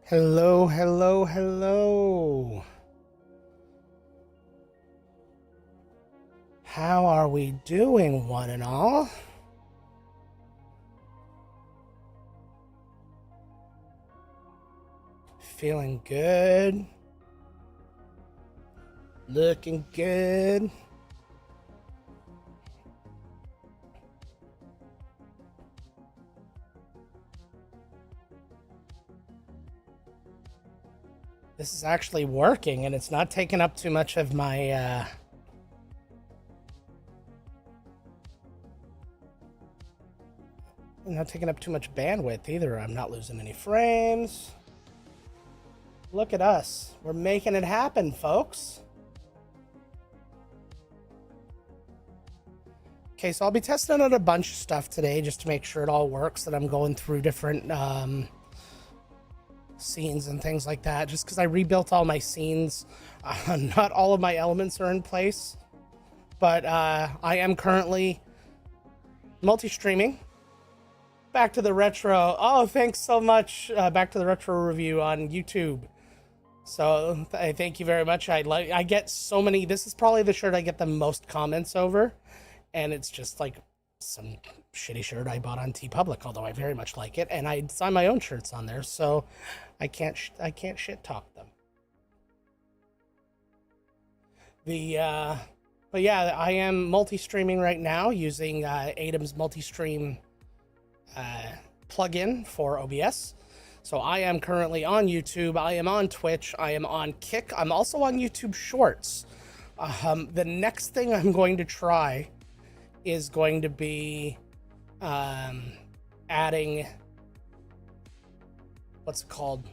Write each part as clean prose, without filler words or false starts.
Hello, hello, hello. How are we doing, one and all? Feeling good? Looking good? This is actually working, and it's not taking up too much of my, not taking up too much bandwidth either. I'm not losing any frames. Look at us. We're making it happen, folks. Okay, so I'll be testing out a bunch of stuff today just to make sure it all works, that I'm going through different scenes and things like that, just because I rebuilt all my scenes. Not all of my elements are in place, but I am currently multi-streaming. Back to the Retro. Oh, thanks so much. Back to the Retro review on YouTube. So I thank you very much. I get so many. This is probably the shirt I get the most comments over, and it's just like some shitty shirt I bought on TeePublic, although I very much like it, and I design my own shirts on there, so I can't shit talk them. But yeah, I am multi-streaming right now using Adam's multi-stream plugin for OBS. So I am currently on YouTube, I am on Twitch, I am on Kick, I'm also on YouTube Shorts. The next thing I'm going to try is going to be adding, what's it called?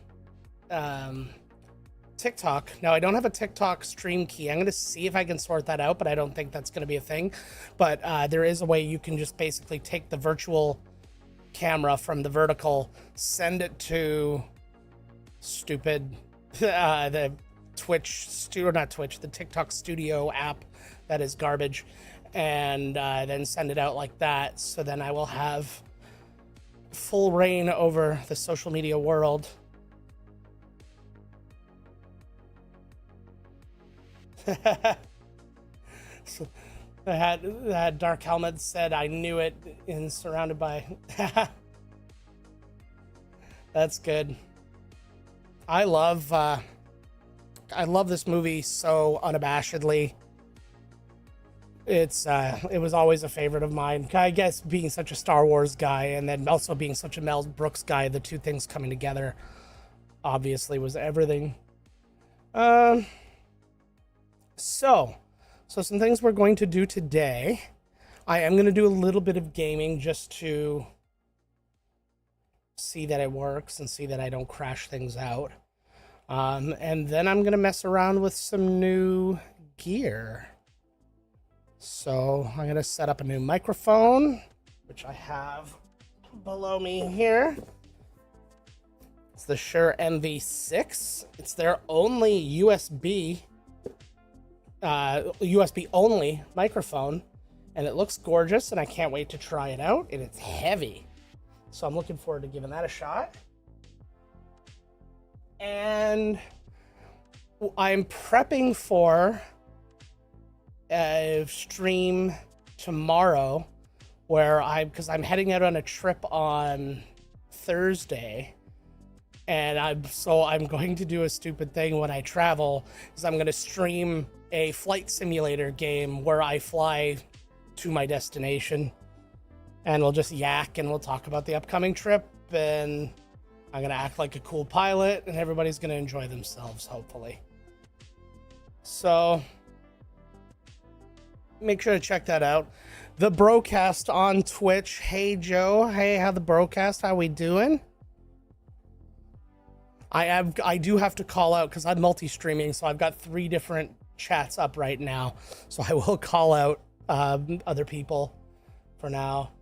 TikTok. Now, I don't have a TikTok stream key. I'm going to see if I can sort that out, but I don't think that's going to be a thing. But there is a way you can just basically take the virtual camera from the vertical, send it to the the TikTok Studio app that is garbage, and then send it out like that. So then I will have full reign over the social media world. So that Dark Helmet said, "I knew it," and surrounded by. That's good. I love this movie so unabashedly. It was always a favorite of mine. I guess being such a Star Wars guy and then also being such a Mel Brooks guy, the two things coming together obviously was everything. So some things we're going to do today. I am going to do a little bit of gaming just to see that it works and see that I don't crash things out. And then I'm going to mess around with some new gear. So I'm going to set up a new microphone, which I have below me here. It's the Shure MV6. It's their only USB only microphone, and it looks gorgeous, and I can't wait to try it out, and it's heavy. So I'm looking forward to giving that a shot. And I'm prepping for a stream tomorrow because I'm heading out on a trip on Thursday, and I'm going to do a stupid thing when I travel, is I'm going to stream a flight simulator game where I fly to my destination, and we'll just yak and we'll talk about the upcoming trip, and I'm going to act like a cool pilot, and everybody's going to enjoy themselves, hopefully. So make sure to check that out. The Broadcast on Twitch. Hey, Joe. Hey, how the Broadcast? How we doing? I do have to call out because I'm multi-streaming, so I've got 3 different chats up right now. So I will call out other people for now.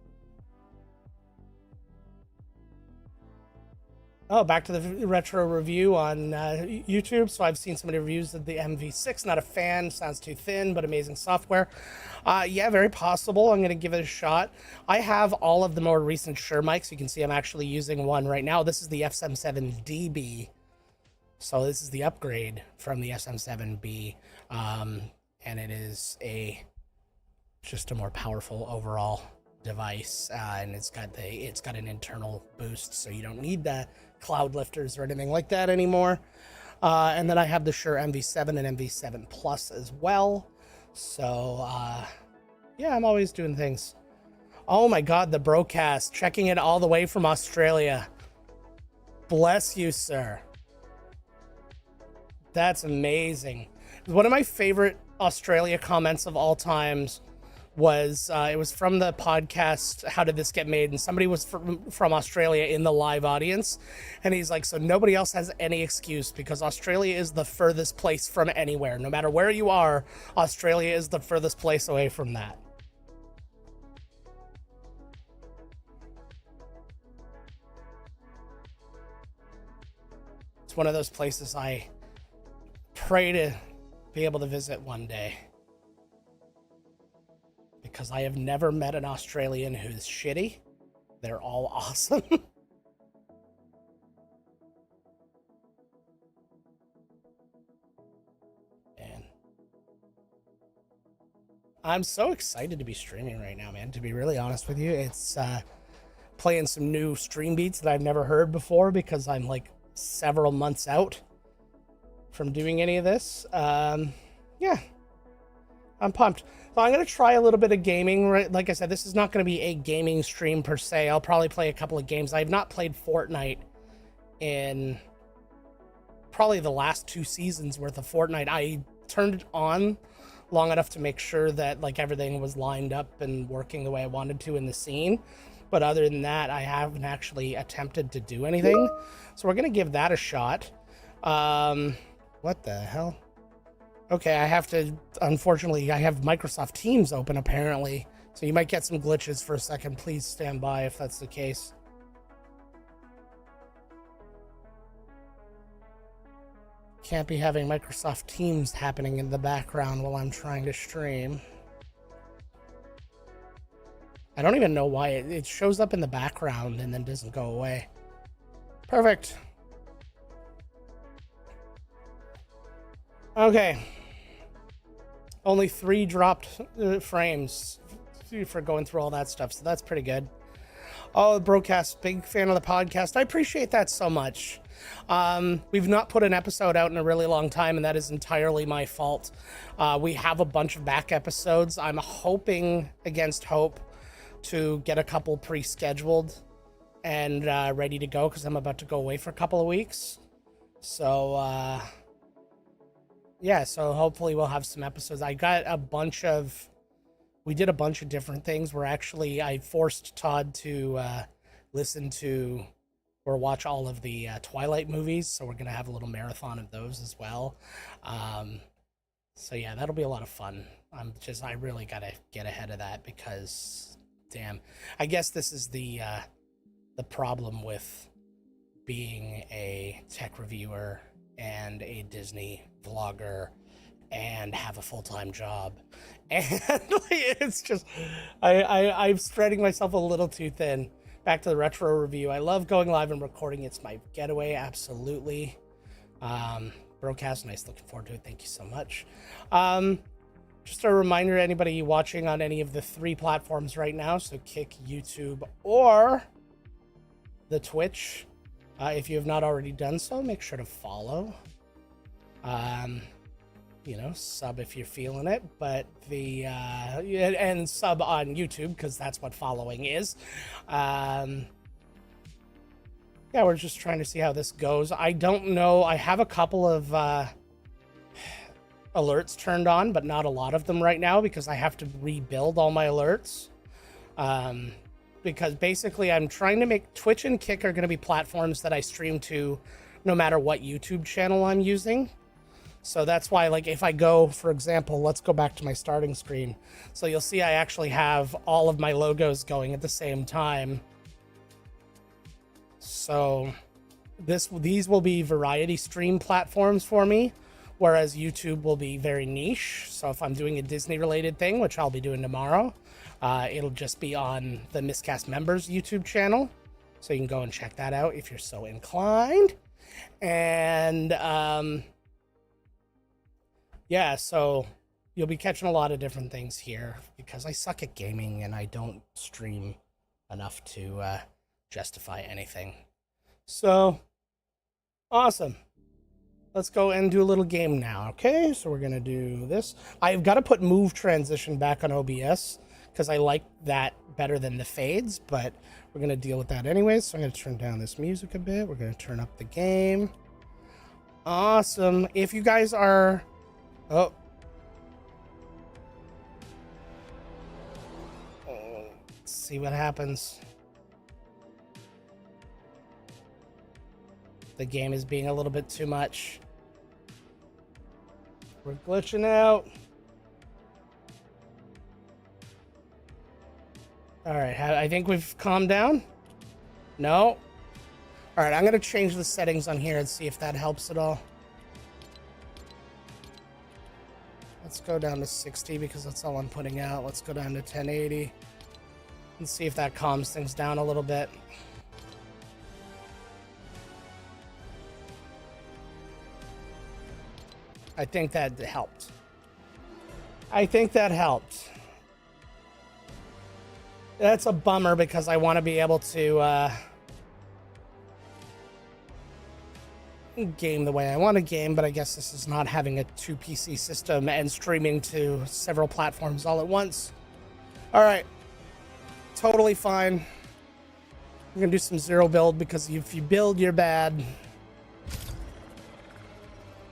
Oh, back to the retro review on YouTube. So I've seen some of the reviews of the MV6. Not a fan. Sounds too thin, but amazing software. Yeah, very possible. I'm going to give it a shot. I have all of the more recent Shure mics. You can see I'm actually using one right now. This is the SM7DB. So this is the upgrade from the SM7B. And it is just a more powerful overall device. And it's got an internal boost, so you don't need the cloud lifters or anything like that anymore. And then I have the Shure MV7 and MV7 Plus as well. So yeah, I'm always doing things. Oh my god, the Broadcast, checking it all the way from Australia. Bless you, sir. That's amazing. One of my favorite Australia comments of all times was it was from the podcast How Did This Get Made, and somebody was from Australia in the live audience, and he's like, so nobody else has any excuse because Australia is the furthest place from anywhere. No matter where you are, Australia is the furthest place away from that. It's one of those places I pray to be able to visit one day, because I have never met an Australian who's shitty. They're all awesome. Man, I'm so excited to be streaming right now, man. To be really honest with you, it's playing some new stream beats that I've never heard before because I'm like several months out from doing any of this. Yeah, I'm pumped. So I'm going to try a little bit of gaming. Right? Like I said, this is not going to be a gaming stream per se. I'll probably play a couple of games. I have not played Fortnite in probably the last 2 seasons worth of Fortnite. I turned it on long enough to make sure that like everything was lined up and working the way I wanted to in the scene. But other than that, I haven't actually attempted to do anything. So we're going to give that a shot. What the hell? Okay, unfortunately, I have Microsoft Teams open apparently. So you might get some glitches for a second. Please stand by if that's the case. Can't be having Microsoft Teams happening in the background while I'm trying to stream. I don't even know why it shows up in the background and then doesn't go away. Perfect. Okay. Only 3 dropped frames for going through all that stuff, so that's pretty good. Oh, the Broadcast, big fan of the podcast. I appreciate that so much. We've not put an episode out in a really long time, and that is entirely my fault. We have a bunch of back episodes. I'm hoping against hope to get a couple pre-scheduled and ready to go, because I'm about to go away for a couple of weeks. So, yeah, so hopefully we'll have some episodes. We did a bunch of different things. I forced Todd to listen to or watch all of the Twilight movies, so we're going to have a little marathon of those as well. So yeah, that'll be a lot of fun. I really got to get ahead of that because, damn, I guess this is the problem with being a tech reviewer and a Disney vlogger and have a full-time job, and it's just I'm spreading myself a little too thin. Back to the retro review. I love going live and recording. It's my getaway, absolutely. Broadcast, nice, looking forward to it. Thank you so much. Just a reminder to anybody watching on any of the 3 platforms right now, so Kick, YouTube, or the Twitch. If you have not already done so, make sure to follow. You know, sub if you're feeling it, but and sub on YouTube, because that's what following is. Yeah, we're just trying to see how this goes. I don't know. I have a couple of alerts turned on, but not a lot of them right now, because I have to rebuild all my alerts. Because basically I'm trying to make Twitch and Kick are going to be platforms that I stream to no matter what YouTube channel I'm using. So that's why, like, if I go, for example, let's go back to my starting screen. So you'll see I actually have all of my logos going at the same time. So these will be variety stream platforms for me, whereas YouTube will be very niche. So if I'm doing a Disney related thing, which I'll be doing tomorrow, it'll just be on the Miscast members YouTube channel. So you can go and check that out if you're so inclined. And yeah, so you'll be catching a lot of different things here, because I suck at gaming and I don't stream enough to justify anything. So, awesome. Let's go and do a little game now, okay? So we're going to do this. I've got to put move transition back on OBS, because I like that better than the fades, but we're going to deal with that anyways. So I'm going to turn down this music a bit. We're going to turn up the game. Awesome. If you guys are... Oh. Let's see what happens. The game is being a little bit too much. We're glitching out. All right, I think we've calmed down. No. All right, I'm going to change the settings on here and see if that helps at all. Let's go down to 60 because that's all I'm putting out. Let's go down to 1080 and see if that calms things down a little bit. I think that helped. I think that helped. That's a bummer because I want to be able to game the way I want to game, but I guess this is not having a 2 PC system and streaming to several platforms all at once. All right. Totally fine. We're going to do some zero build because if you build, you're bad.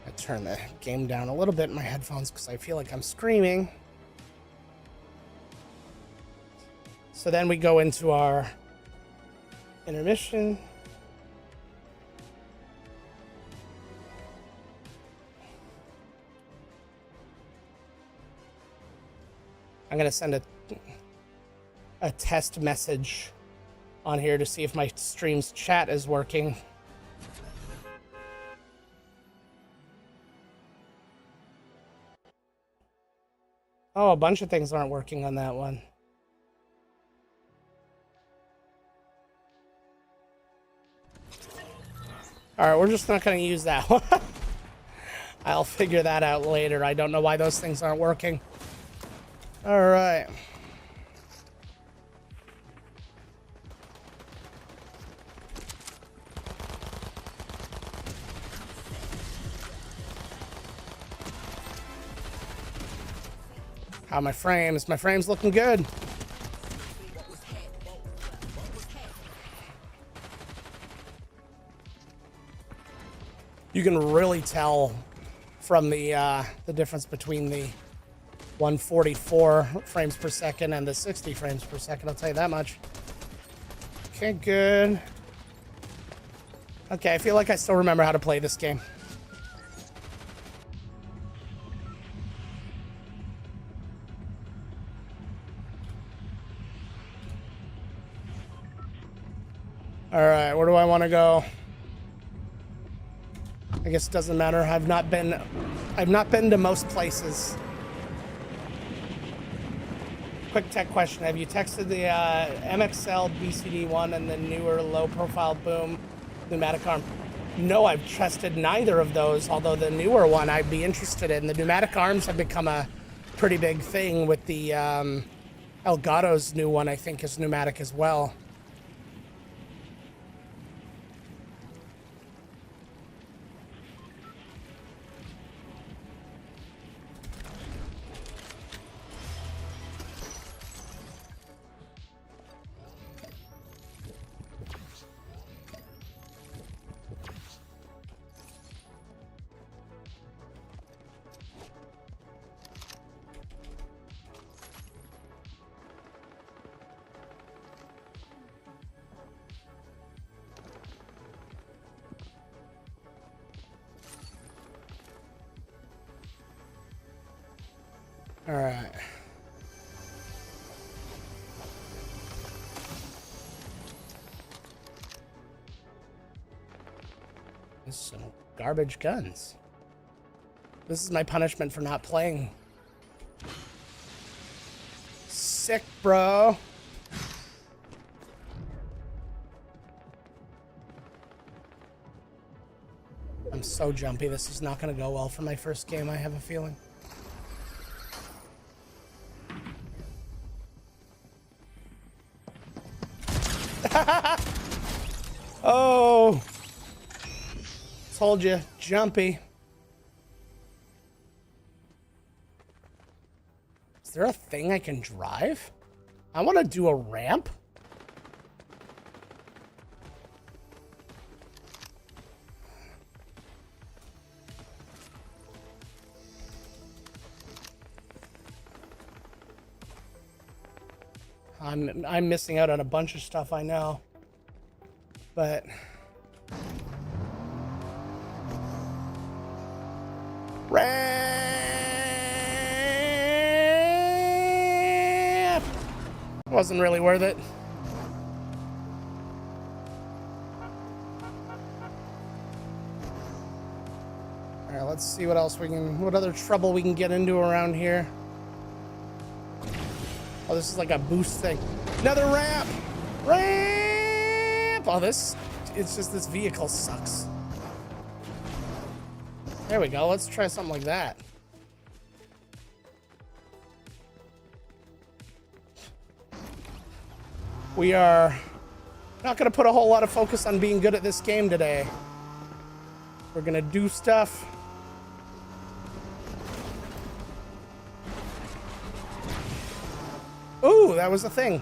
I turn the game down a little bit in my headphones because I feel like I'm screaming. So then we go into our intermission. I'm going to send a test message on here to see if my stream's chat is working. Oh, a bunch of things aren't working on that one. All right, we're just not going to use that one. I'll figure that out later. I don't know why those things aren't working. All right. How are my frames? My frames looking good. You can really tell from the difference between the 144 frames per second and the 60 frames per second, I'll tell you that much. Okay, good. Okay, I feel like I still remember how to play this game. All right, where do I want to go? I guess it doesn't matter. I've not been to most places. Quick tech question. Have you tested the MXL BCD1 and the newer low-profile boom pneumatic arm? No, I've tested neither of those, although the newer one I'd be interested in. The pneumatic arms have become a pretty big thing with the Elgato's new one, I think, is pneumatic as well. All right. There's some garbage guns. This is my punishment for not playing. Sick, bro. I'm so jumpy. This is not going to go well for my first game, I have a feeling. Oh, told you, jumpy. Is there a thing I can drive? I want to do a ramp. I'm missing out on a bunch of stuff, I know. But ramp wasn't really worth it. All right, let's see what else what other trouble we can get into around here. Oh, this is like a boost thing. Another ramp! Ramp! Oh, it's just this vehicle sucks. There we go. Let's try something like that. We are not going to put a whole lot of focus on being good at this game today. We're going to do stuff. Ooh, that was the thing.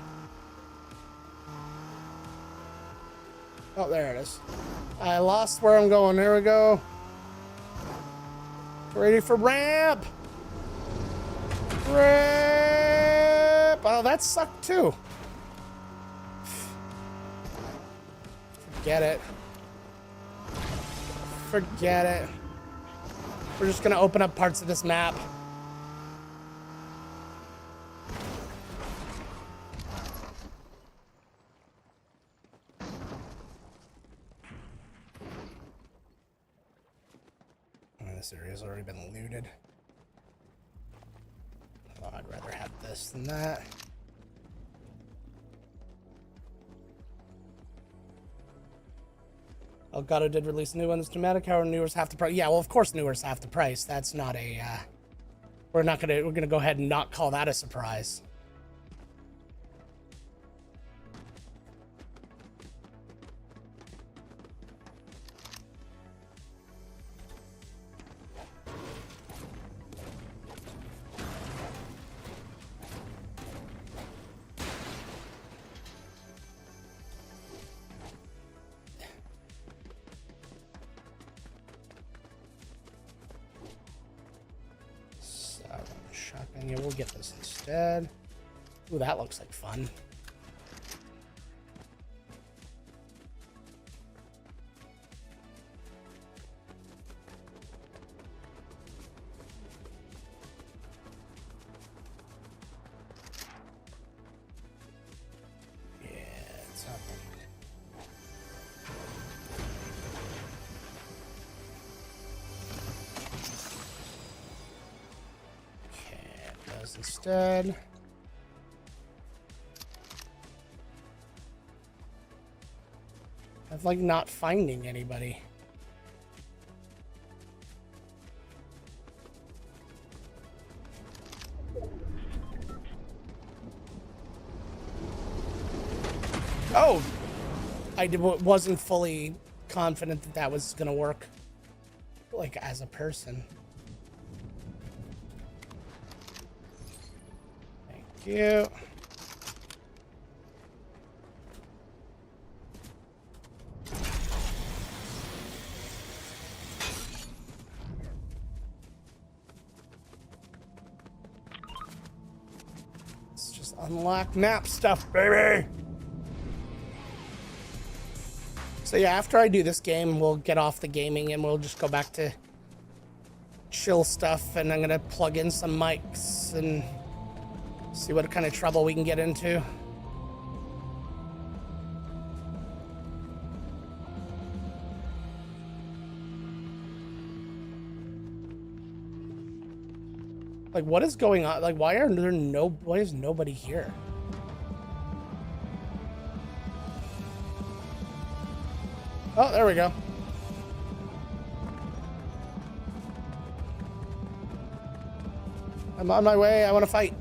Oh, there it is. I lost where I'm going. There we go. Ready for ramp. Ramp. Oh, that sucked too. Forget it. Forget it. We're just gonna open up parts of this map. This area's already been looted. Oh, I'd rather have this than that. Elgato did release a new one that's pneumatic. However, newer's half the price. Yeah, well, of course, newer's half the price. That's not a. We're gonna go ahead and not call that a surprise. Shotgun, yeah, we'll get this instead. Ooh, that looks like fun. Yeah, it's up. Instead. I'm like not finding anybody. Oh, wasn't fully confident that that was gonna work, like, as a person. Thank you. Let's just unlock map stuff, baby. So yeah, after I do this game, we'll get off the gaming and we'll just go back to chill stuff, and I'm gonna plug in some mics and see what kind of trouble we can get into. Like, what is going on? Like, why is nobody here? Oh, there we go. I'm on my way. I want to fight.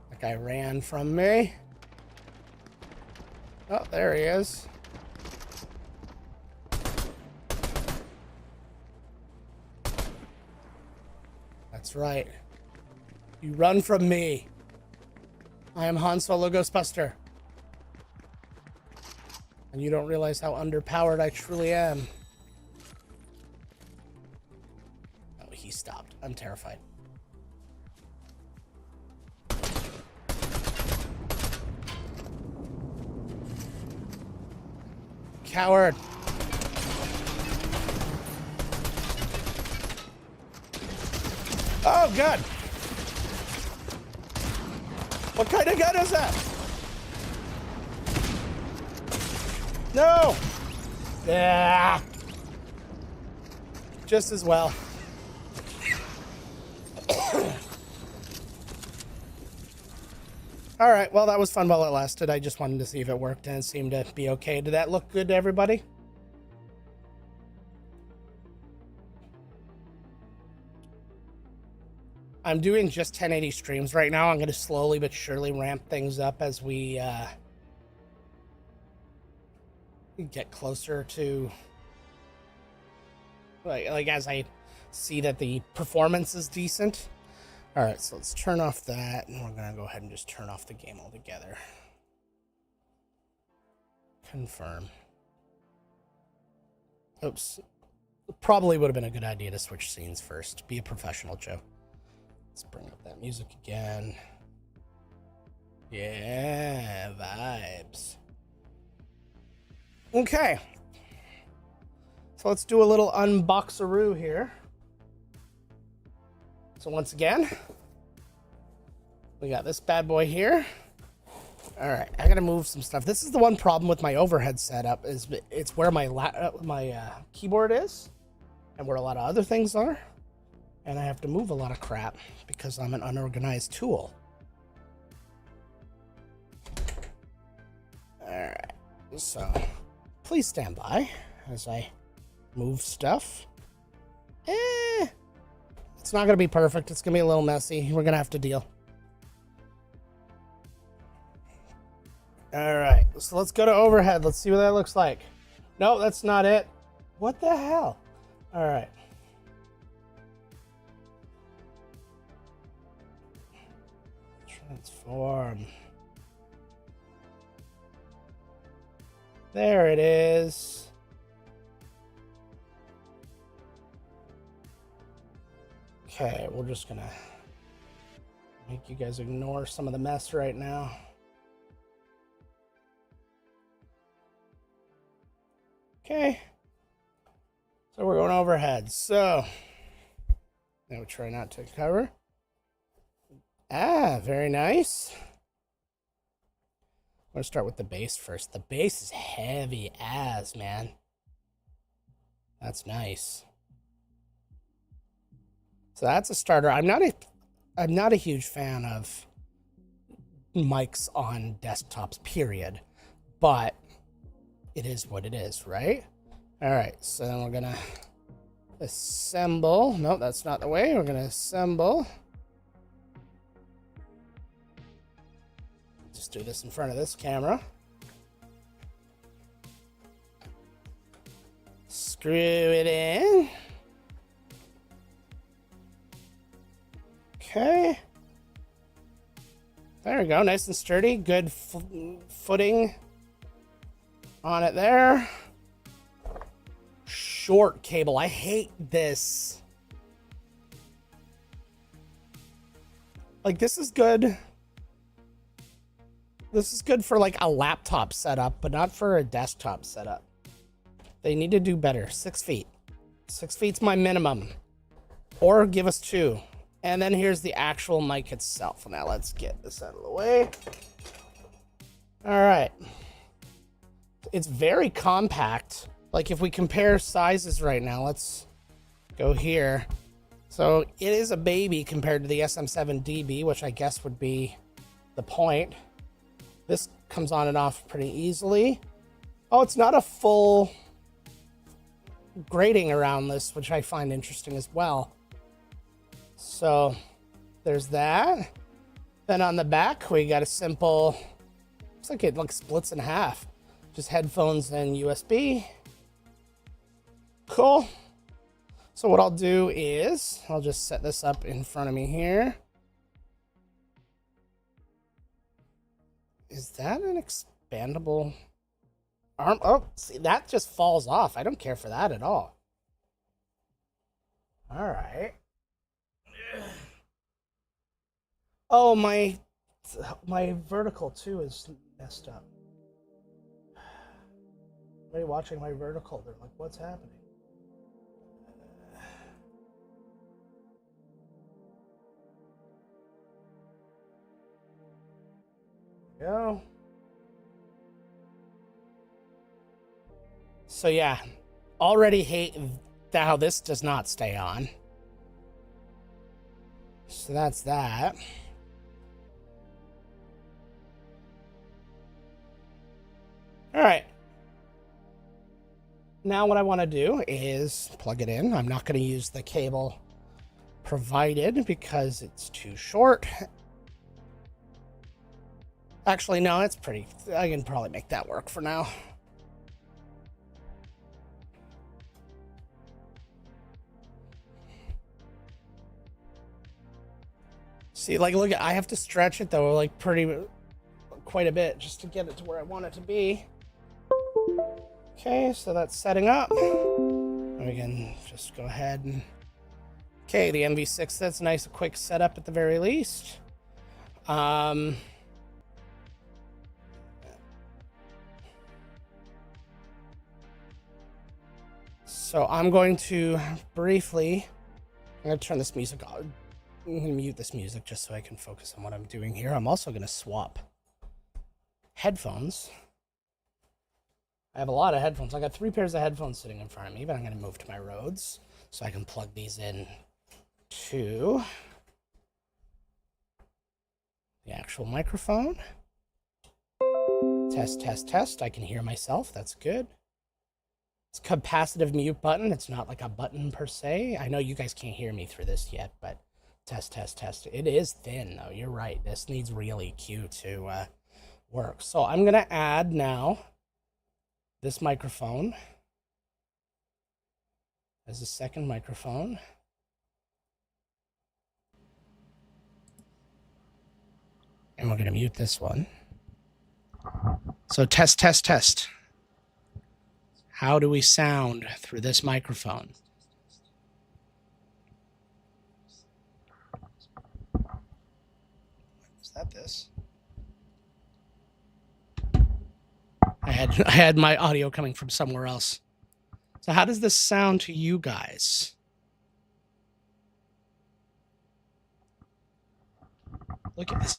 That guy ran from me. Oh, there he is. That's right. You run from me. I am Han Solo Ghostbuster. And you don't realize how underpowered I truly am. Oh, he stopped. I'm terrified. Coward. Oh, God. What kind of gun is that? No. Yeah. Just as well. All right, well, that was fun while it lasted. I just wanted to see if it worked, and it seemed to be okay. Did that look good to everybody? I'm doing just 1080 streams right now. I'm going to slowly but surely ramp things up as we get closer to, like as I see that the performance is decent. All right, so let's turn off that, and we're going to go ahead and just turn off the game altogether. Confirm. Oops. Probably would have been a good idea to switch scenes first. Be a professional, Joe. Let's bring up that music again. Yeah, vibes. Okay. So let's do a little unboxaroo here. So once again, we got this bad boy here. All right, I gotta move some stuff. This is the one problem with my overhead setup, is it's where my keyboard is and where a lot of other things are. And I have to move a lot of crap because I'm an unorganized tool. All right, so please stand by as I move stuff. It's not gonna be perfect. It's gonna be a little messy. We're gonna have to deal. All right, so let's go to overhead. Let's see what that looks like. No, that's not it. What the hell? All right. Transform. There it is. Okay, we're just gonna make you guys ignore some of the mess right now. Okay. So we're going overhead. So now we try not to cover. Ah, very nice. I'm gonna start with the bass first. The bass is heavy as, man. That's nice. So that's a starter. I'm not a huge fan of mics on desktops, period. But it is what it is, right? All right, so then we're gonna assemble. No, that's not the way. We're gonna assemble. Just do this in front of this camera. Screw it in. Okay. There we go, nice and sturdy. Good footing on it there. Short cable, I hate this. Like, this is good. This is good for like a laptop setup, but not for a desktop setup. They need to do better. 6 feet. 6 feet's my minimum. Or give us 2. And then here's the actual mic itself. Now let's get this out of the way. All right. It's very compact. Like, if we compare sizes right now, let's go here. So it is a baby compared to the SM7DB, which I guess would be the point. This comes on and off pretty easily. Oh, it's not a full grating around this, which I find interesting as well. So there's that. Then on the back, we got a simple, looks like it like splits in half. Just headphones and USB. Cool. So what I'll do is, I'll just set this up in front of me here. Is that an expandable arm? Oh, see, that just falls off. I don't care for that at all. All right. Oh, my vertical too is messed up. Somebody watching my vertical, they're like, what's happening? Go. So yeah, already hate how this does not stay on. So that's that. All right. Now what I want to do is plug it in. I'm not going to use the cable provided because it's too short. Actually, no, it's pretty. I can probably make that work for now. See, like, look, I have to stretch it though, like quite a bit just to get it to where I want it to be. Okay, so that's setting up. And we can just go ahead and... Okay, the MV6, that's a nice quick setup at the very least. So I'm going to briefly... I'm going to turn this music on. I'm going to mute this music just so I can focus on what I'm doing here. I'm also going to swap headphones. I have a lot of headphones. I got 3 pairs of headphones sitting in front of me, but I'm going to move to my Rhodes so I can plug these in to the actual microphone. Test, test, test. I can hear myself. That's good. It's a capacitive mute button. It's not like a button per se. I know you guys can't hear me through this yet, but test, test, test. It is thin, though. You're right. This needs real EQ to work. So I'm going to add now this microphone as a second microphone. And we're going to mute this one. So test, test, test. How do we sound through this microphone? Is that this? I had my audio coming from somewhere else. So how does this sound to you guys? Look at this.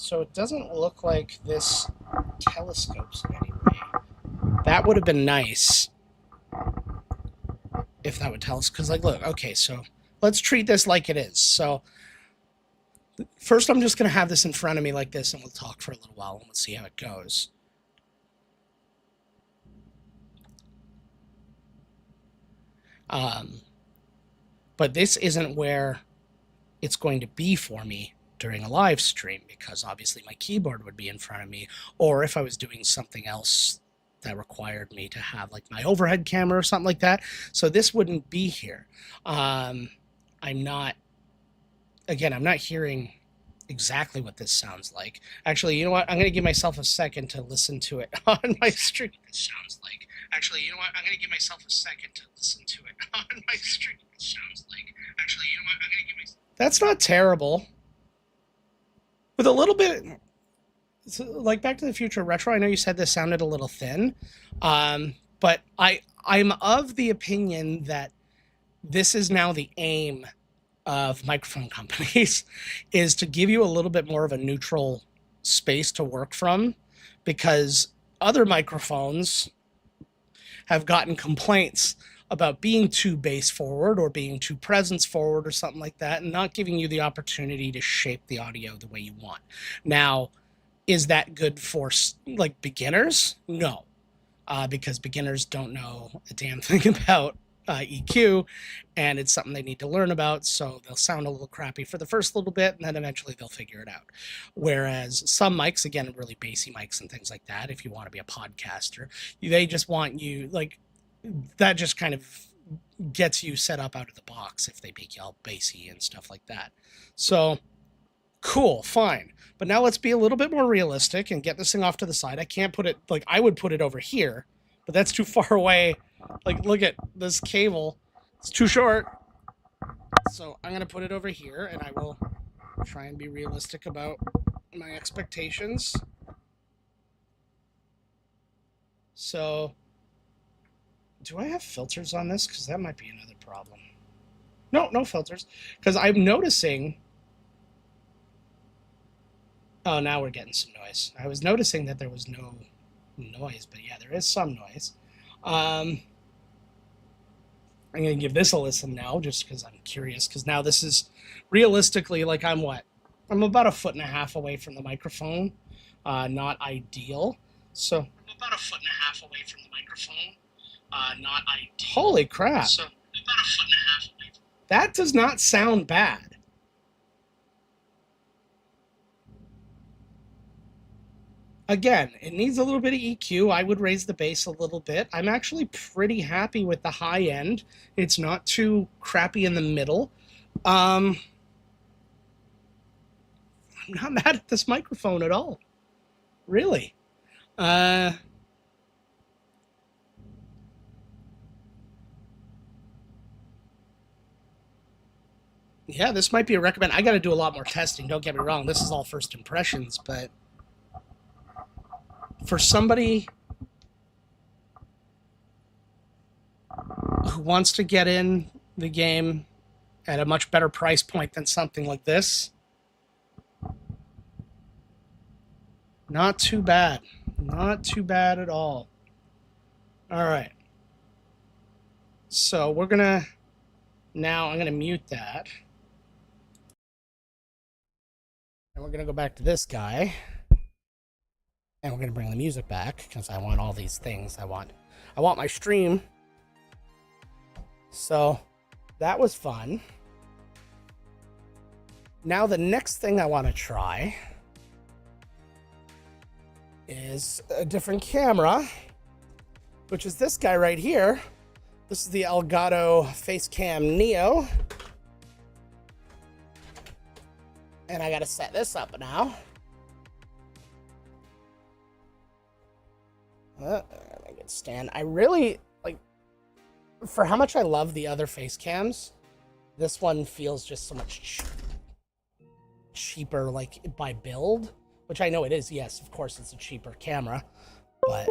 So it doesn't look like this telescopes in any way. That would have been nice if that would tell us. Because, like, look, okay, so let's treat this like it is. So first I'm just going to have this in front of me like this, and we'll talk for a little while, and we'll see how it goes. But this isn't where it's going to be for me during a live stream, because obviously my keyboard would be in front of me, or if I was doing something else that required me to have like my overhead camera or something like that. So this wouldn't be here. I'm not hearing exactly what this sounds like. Actually, you know what? I'm going to give myself a second to listen to it on my stream. It sounds like. Actually, you know what? I'm going to give myself a second to listen to it on my stream. It sounds like. Actually, you know what? I'm going to give myself. That's not terrible. With a little bit, like Back to the Future Retro, I know you said this sounded a little thin, but I'm of the opinion that this is now the aim of microphone companies is to give you a little bit more of a neutral space to work from, because other microphones have gotten complaints about being too bass forward or being too presence forward or something like that, and not giving you the opportunity to shape the audio the way you want. Now, is that good for like beginners? No, because beginners don't know a damn thing about EQ, and it's something they need to learn about, so they'll sound a little crappy for the first little bit, and then eventually they'll figure it out. Whereas some mics, again, really bassy mics and things like that, if you want to be a podcaster, they just want you, like, that just kind of gets you set up out of the box if they make you all bassy and stuff like that. So, cool, fine. But now let's be a little bit more realistic and get this thing off to the side. I can't put it, like, I would put it over here, but that's too far away. Like, look at this cable. It's too short. So I'm going to put it over here, and I will try and be realistic about my expectations. So, do I have filters on this? Because that might be another problem. No filters. Because I'm noticing... Oh, now we're getting some noise. I was noticing that there was no noise, but yeah, there is some noise. I'm going to give this a listen now, just because I'm curious, because now this is realistically, like, I'm about 1.5 feet away from the microphone. Not ideal. So, I'm about 1.5 feet away from the microphone. Not ideal. Holy crap. So, about 1.5 feet away. That does not sound bad. Again, it needs a little bit of EQ. I would raise the bass a little bit. I'm actually pretty happy with the high end. It's not too crappy in the middle. I'm not mad at this microphone at all. Really. Yeah, this might be a recommend. I got to do a lot more testing. Don't get me wrong. This is all first impressions, but for somebody who wants to get in the game at a much better price point than something like this, not too bad. Not too bad at all. All right. So we're going to... Now I'm going to mute that. And we're going to go back to this guy. And we're going to bring the music back, because I want all these things. I want my stream. So that was fun. Now the next thing I want to try is a different camera, which is this guy right here. This is the Elgato Facecam Neo. And I got to set this up now. I can stand. I really, like, for how much I love the other face cams, this one feels just so much cheaper, like, by build, which I know it is. Yes, of course, it's a cheaper camera, but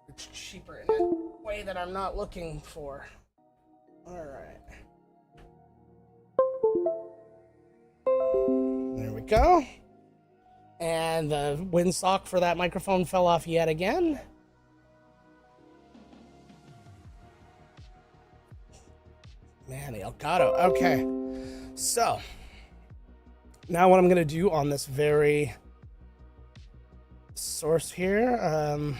it's cheaper in a way that I'm not looking for. All right. There we go. And the windsock for that microphone fell off yet again. Man, the Elgato. Okay. So, now what I'm going to do on this very source here, I'm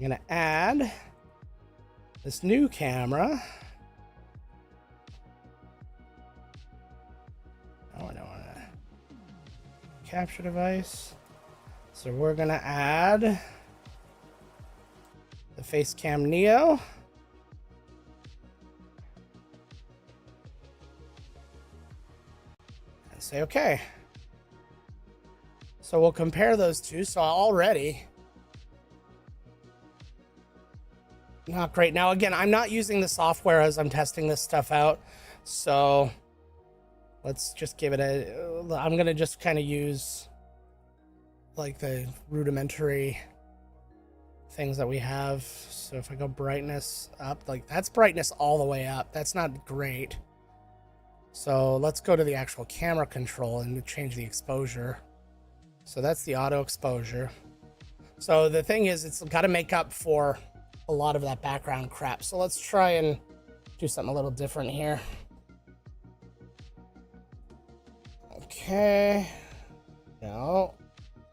going to add this new camera. Oh, I don't want to capture device. So we're going to add the Facecam Neo. And say okay. So we'll compare those two. So already, not great. Now, again, I'm not using the software as I'm testing this stuff out. So let's just give it a, I'm going to just kind of use like the rudimentary things that we have. So if I go brightness up, like that's brightness all the way up. That's not great. So let's go to the actual camera control and change the exposure. So that's the auto exposure. So the thing is, it's got to make up for a lot of that background crap. So let's try and do something a little different here. Okay. No.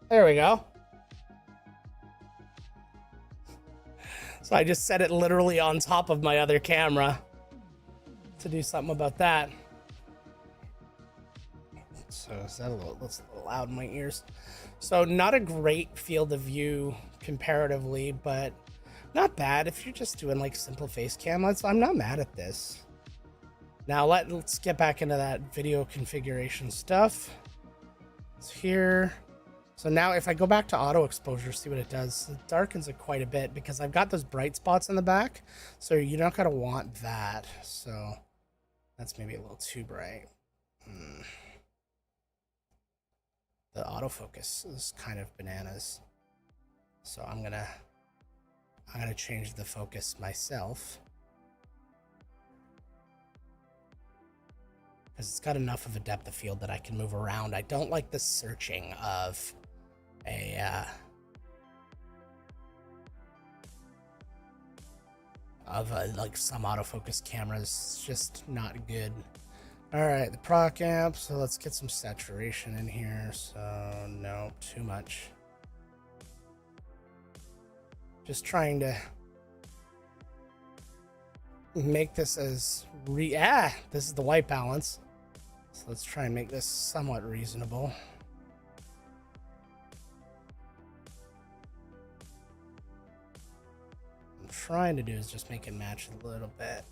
There we go. So I just set it literally on top of my other camera to do something about that. So is that that's a little loud in my ears. So not a great field of view comparatively, but not bad if you're just doing like simple face cam. I'm not mad at this. Now let's get back into that video configuration stuff. It's here. So now if I go back to auto exposure, see what it does. It darkens it quite a bit because I've got those bright spots in the back. So you're not going to want that. So that's maybe a little too bright. The autofocus is kind of bananas. So I'm gonna change the focus myself. Because it's got enough of a depth of field that I can move around. I don't like the searching of like some autofocus cameras. It's just not good. All right, the proc amp. So let's get some saturation in here. So no, too much. Just trying to make this as this is the white balance. So let's try and make this somewhat reasonable. What I'm trying to do is just make it match a little bit.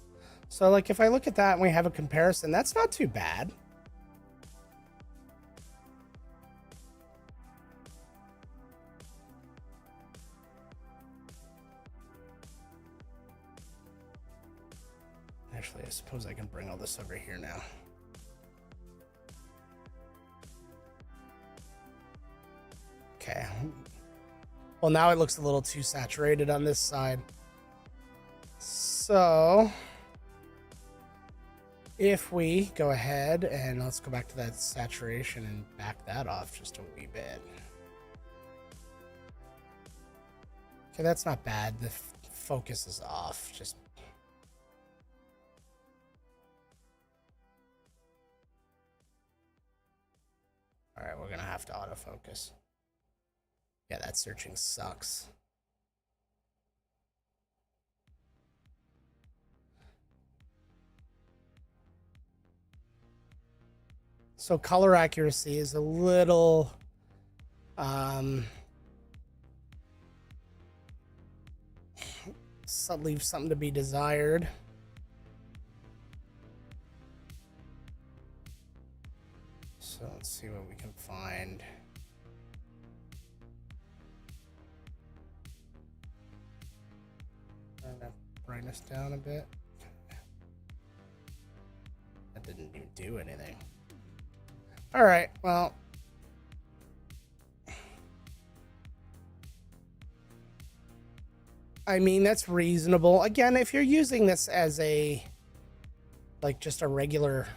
So like if I look at that and we have a comparison, that's not too bad. Actually, I suppose I can bring all this over here now. Okay. Well, now it looks a little too saturated on this side. So if we go ahead and let's go back to that saturation and back that off just a wee bit. Okay, that's not bad. The focus is off. Just all right, we're gonna have to autofocus. Yeah, that searching sucks. So color accuracy is a little leaves something to be desired. So let's see what we can find. Turn that brightness down a bit. That didn't even do anything. All right, well. I mean, that's reasonable. Again, if you're using this as a, like just a regular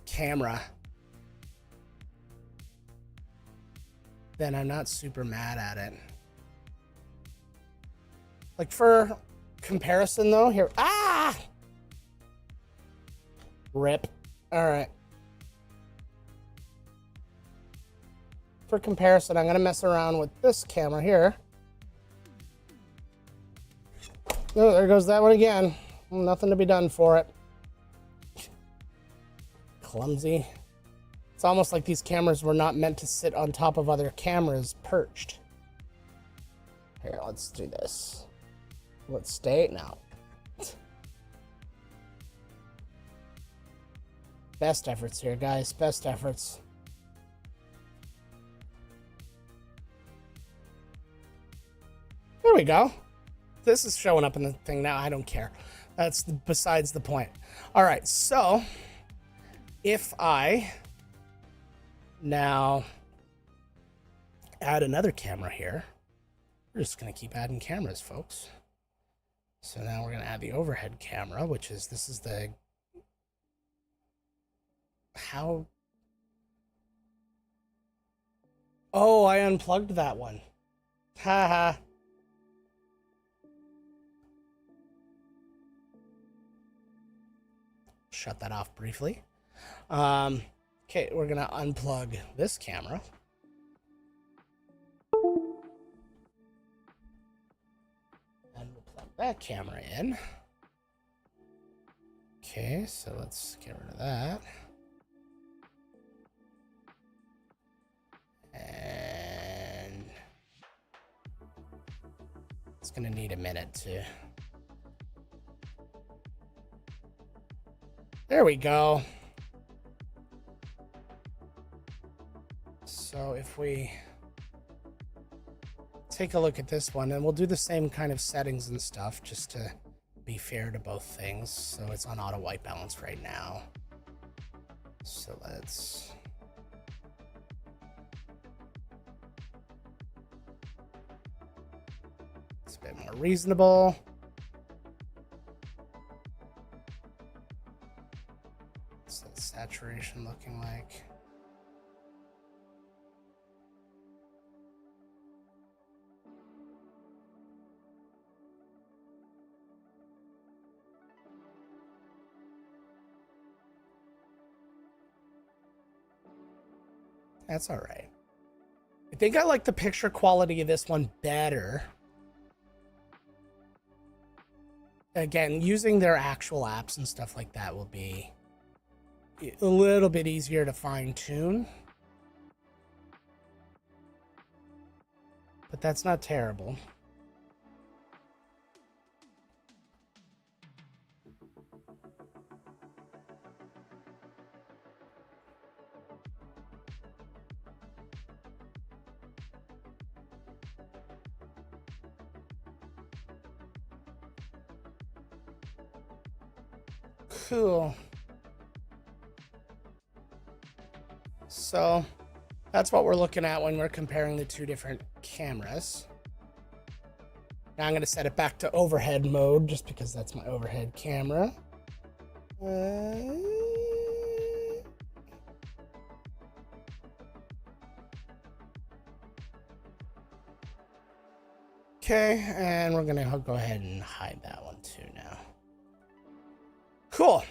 camera, then I'm not super mad at it. Like for comparison though, here, rip. All right. For comparison, I'm gonna mess around with this camera here. Oh, there goes that one again. Nothing to be done for it. Clumsy. It's almost like these cameras were not meant to sit on top of other cameras perched. Here, let's do this. Let's stay now. Best efforts here, guys. Best efforts. There we go. This is showing up in the thing now. I don't care. That's besides the point. All right, so if I now add another camera here, we're just going to keep adding cameras, folks. So now we're going to add the overhead camera, which is, this is the, how, oh, I unplugged that one. Haha. Shut that off briefly. Okay, we're gonna unplug this camera. And we'll plug that camera in. Okay, so let's get rid of that. And it's gonna need a minute to... There we go. So if we take a look at this one, and we'll do the same kind of settings and stuff just to be fair to both things. So it's on auto white balance right now. So let's... It's a bit more reasonable. What's that saturation looking like? That's all right. I think I like the picture quality of this one better. Again, using their actual apps and stuff like that will be a little bit easier to fine-tune. But that's not terrible. Cool. So that's what we're looking at when we're comparing the two different cameras. Now I'm going to set it back to overhead mode just because that's my overhead camera. Okay, and we're going to go ahead and hide that one too now. Cool.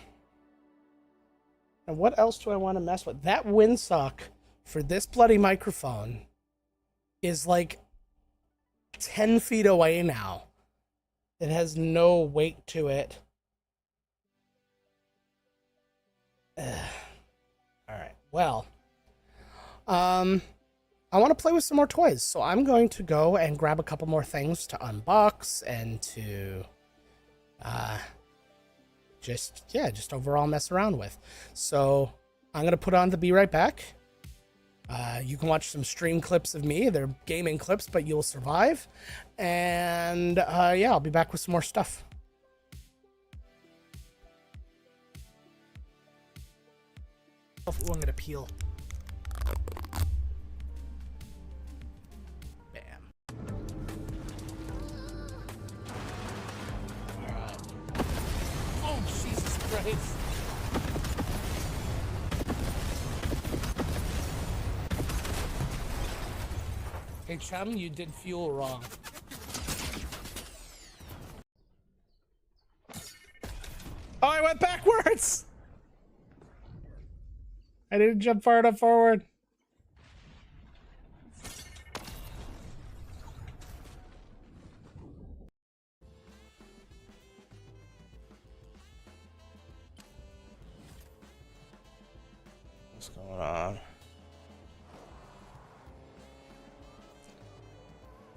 And what else do I want to mess with? That windsock for this bloody microphone is like 10 feet away now. It has no weight to it. All right. Well, I want to play with some more toys, so I'm going to go and grab a couple more things to unbox and to just overall mess around with. So I'm gonna put on the Be Right Back. You can watch some stream clips of me. They're gaming clips, but you'll survive. And yeah, I'll be back with some more stuff. I'm gonna peel. Right. Hey, chum, you did fuel wrong. Oh, I went backwards! I didn't jump far enough forward. What's going on?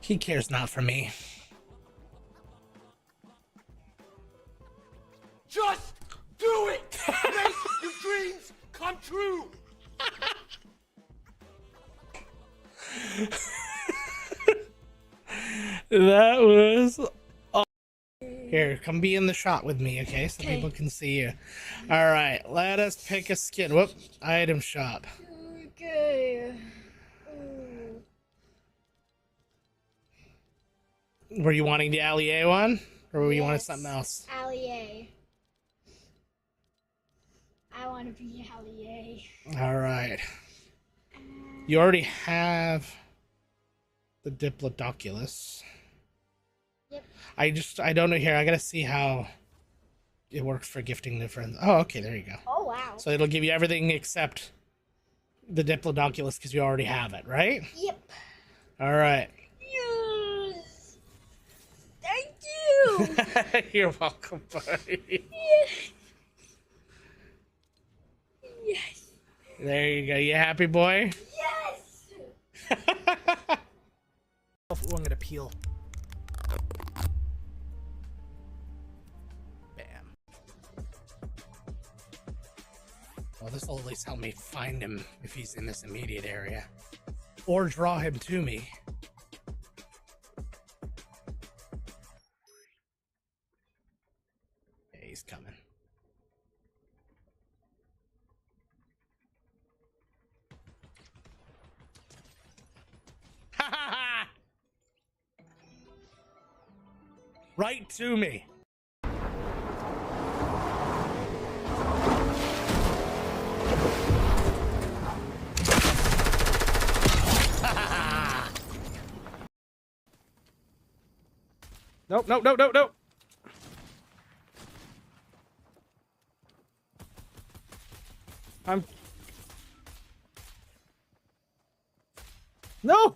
He cares not for me. Just do it! Make your dreams come true! That was... Here, come be in the shot with me, okay? So people can see you. Alright, let us pick a skin. Whoop. Item shop. Okay. Were you wanting the Allier one? Or were you wanting something else? Allier. I want to be Allier. Alright. You already have the Diplodocus. Yep. I don't know here. I gotta see how it works for gifting new friends. Oh, okay, there you go. Oh, wow. So it'll give you everything except the Diplodocus because you already have it, right? Yep. Alright. Yes. Thank you. You're welcome, buddy. Yes. Yes. There you go. You happy, boy? Yes. I'm gonna peel. Bam. Well, this will at least help me find him if he's in this immediate area. Or draw him to me. Yeah, he's coming. Ha ha ha! Right to me. Nope, nope, nope, nope, nope. No!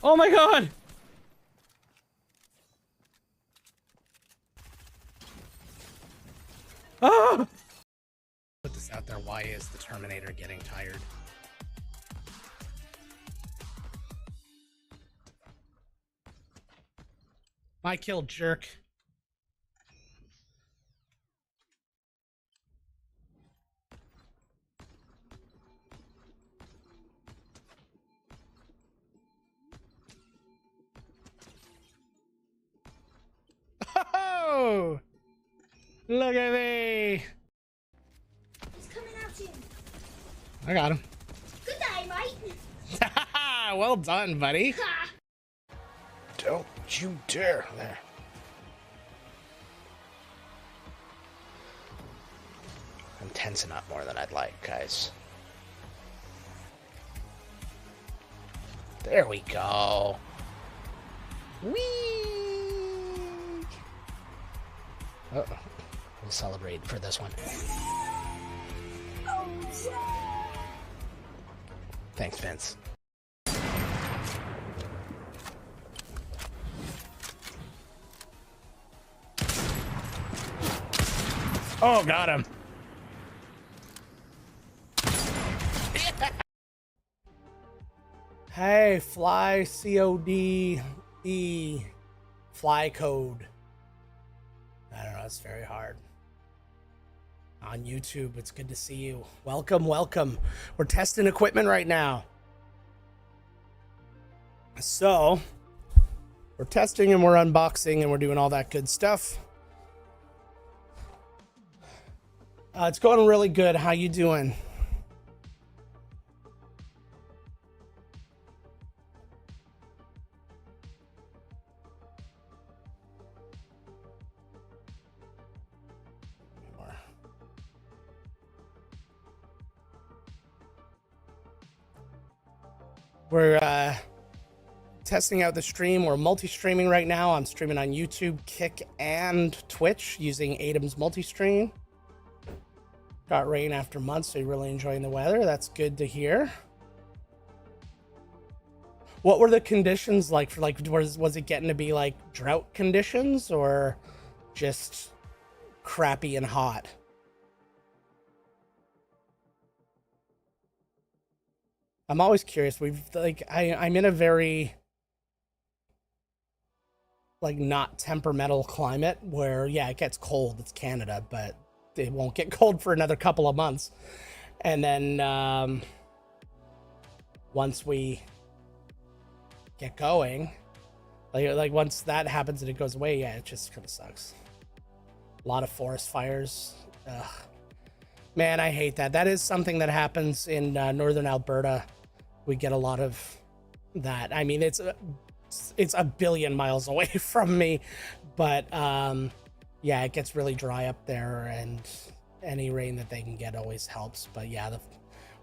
Oh my god! Ah! Put this out there. Why is the Terminator getting tired? My kill, jerk. Oh! Look at me! He's coming at you. I got him. Good day, mate. Well done, buddy. Ha. Don't you dare. There. I'm tensing up more than I'd like, guys. There we go. Whee! Uh-oh. We'll celebrate for this one. Oh, yeah. Thanks, Vince. Oh, got him. Hey, fly CODE fly code. I don't know, it's very hard. On YouTube, it's good to see you. Welcome, welcome. We're testing equipment right now. So, we're testing and we're unboxing and we're doing all that good stuff. It's going really good. How you doing? We're testing out the stream. We're multi-streaming right now. I'm streaming on YouTube, Kick, and Twitch using Adam's multi-stream. Got rain after months, so you're really enjoying the weather. That's good to hear. What were the conditions like for was it getting to be like drought conditions or just crappy and hot? I'm always curious. I'm in a very like not temperamental climate where yeah, it gets cold. It's Canada, but it won't get cold for another couple of months. And then once we get going, like once that happens and it goes away, yeah, it just kind of sucks. A lot of forest fires. Ugh. Man, I hate that. That is something that happens in northern Alberta. We get a lot of that. I mean, it's a billion miles away from me, but yeah, it gets really dry up there, and any rain that they can get always helps. But yeah,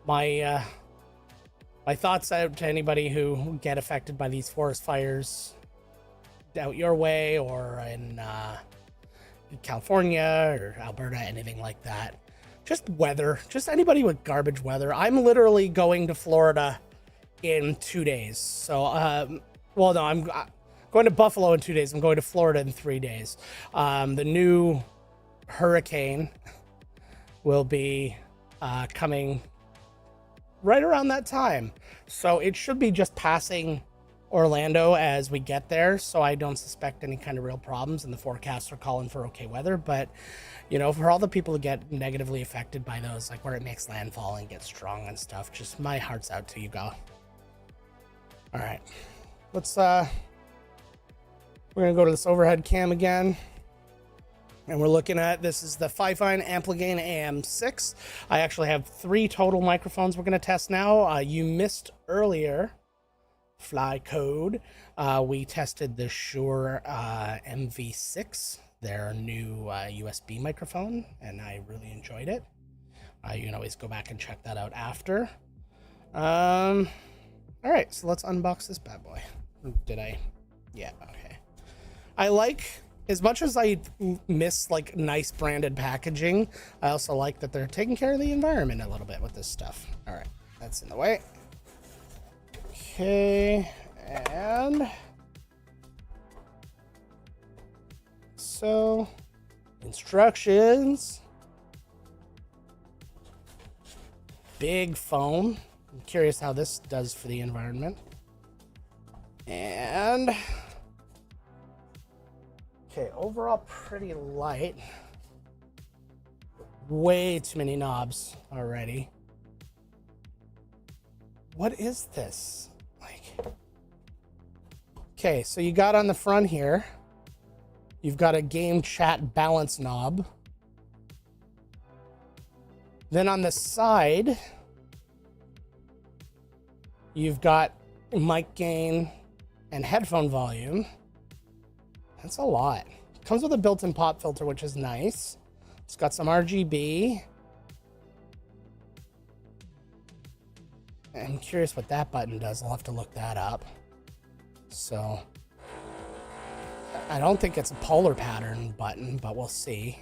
my thoughts out to anybody who get affected by these forest fires out your way or in California or Alberta, anything like that. Just weather, just anybody with garbage weather. I'm literally going to Florida in 2 days. So, well, no, I'm going to Buffalo in 2 days. I'm going to Florida in 3 days. The new hurricane will be coming right around that time. So it should be just passing Orlando as we get there. So I don't suspect any kind of real problems, and the forecasts are calling for okay weather. But, you know, for all the people who get negatively affected by those, like where it makes landfall and gets strong and stuff, just my heart's out to you, go. All right, let's, we're going to go to this overhead cam again. And we're looking at, this is the Fifine Ampligain AM6. I actually have 3 total microphones we're going to test now. You missed earlier, Fly Code. We tested the Shure MV6, their new USB microphone, and I really enjoyed it. You can always go back and check that out after. All right, so let's unbox this bad boy. Did I? Yeah, okay. I like... As much as I miss like nice branded packaging, I also like that they're taking care of the environment a little bit with this stuff. All right, that's in the way. Okay, and so instructions. Big foam. I'm curious how this does for the environment. And okay, overall pretty light. Way too many knobs already. What is this? Like, okay, so you got on the front here, you've got a game chat balance knob. Then on the side, you've got mic gain and headphone volume. That's a lot. Comes with a built-in pop filter, which is nice. It's got some RGB. I'm curious what that button does. I'll have to look that up. So, I don't think it's a polar pattern button, but we'll see.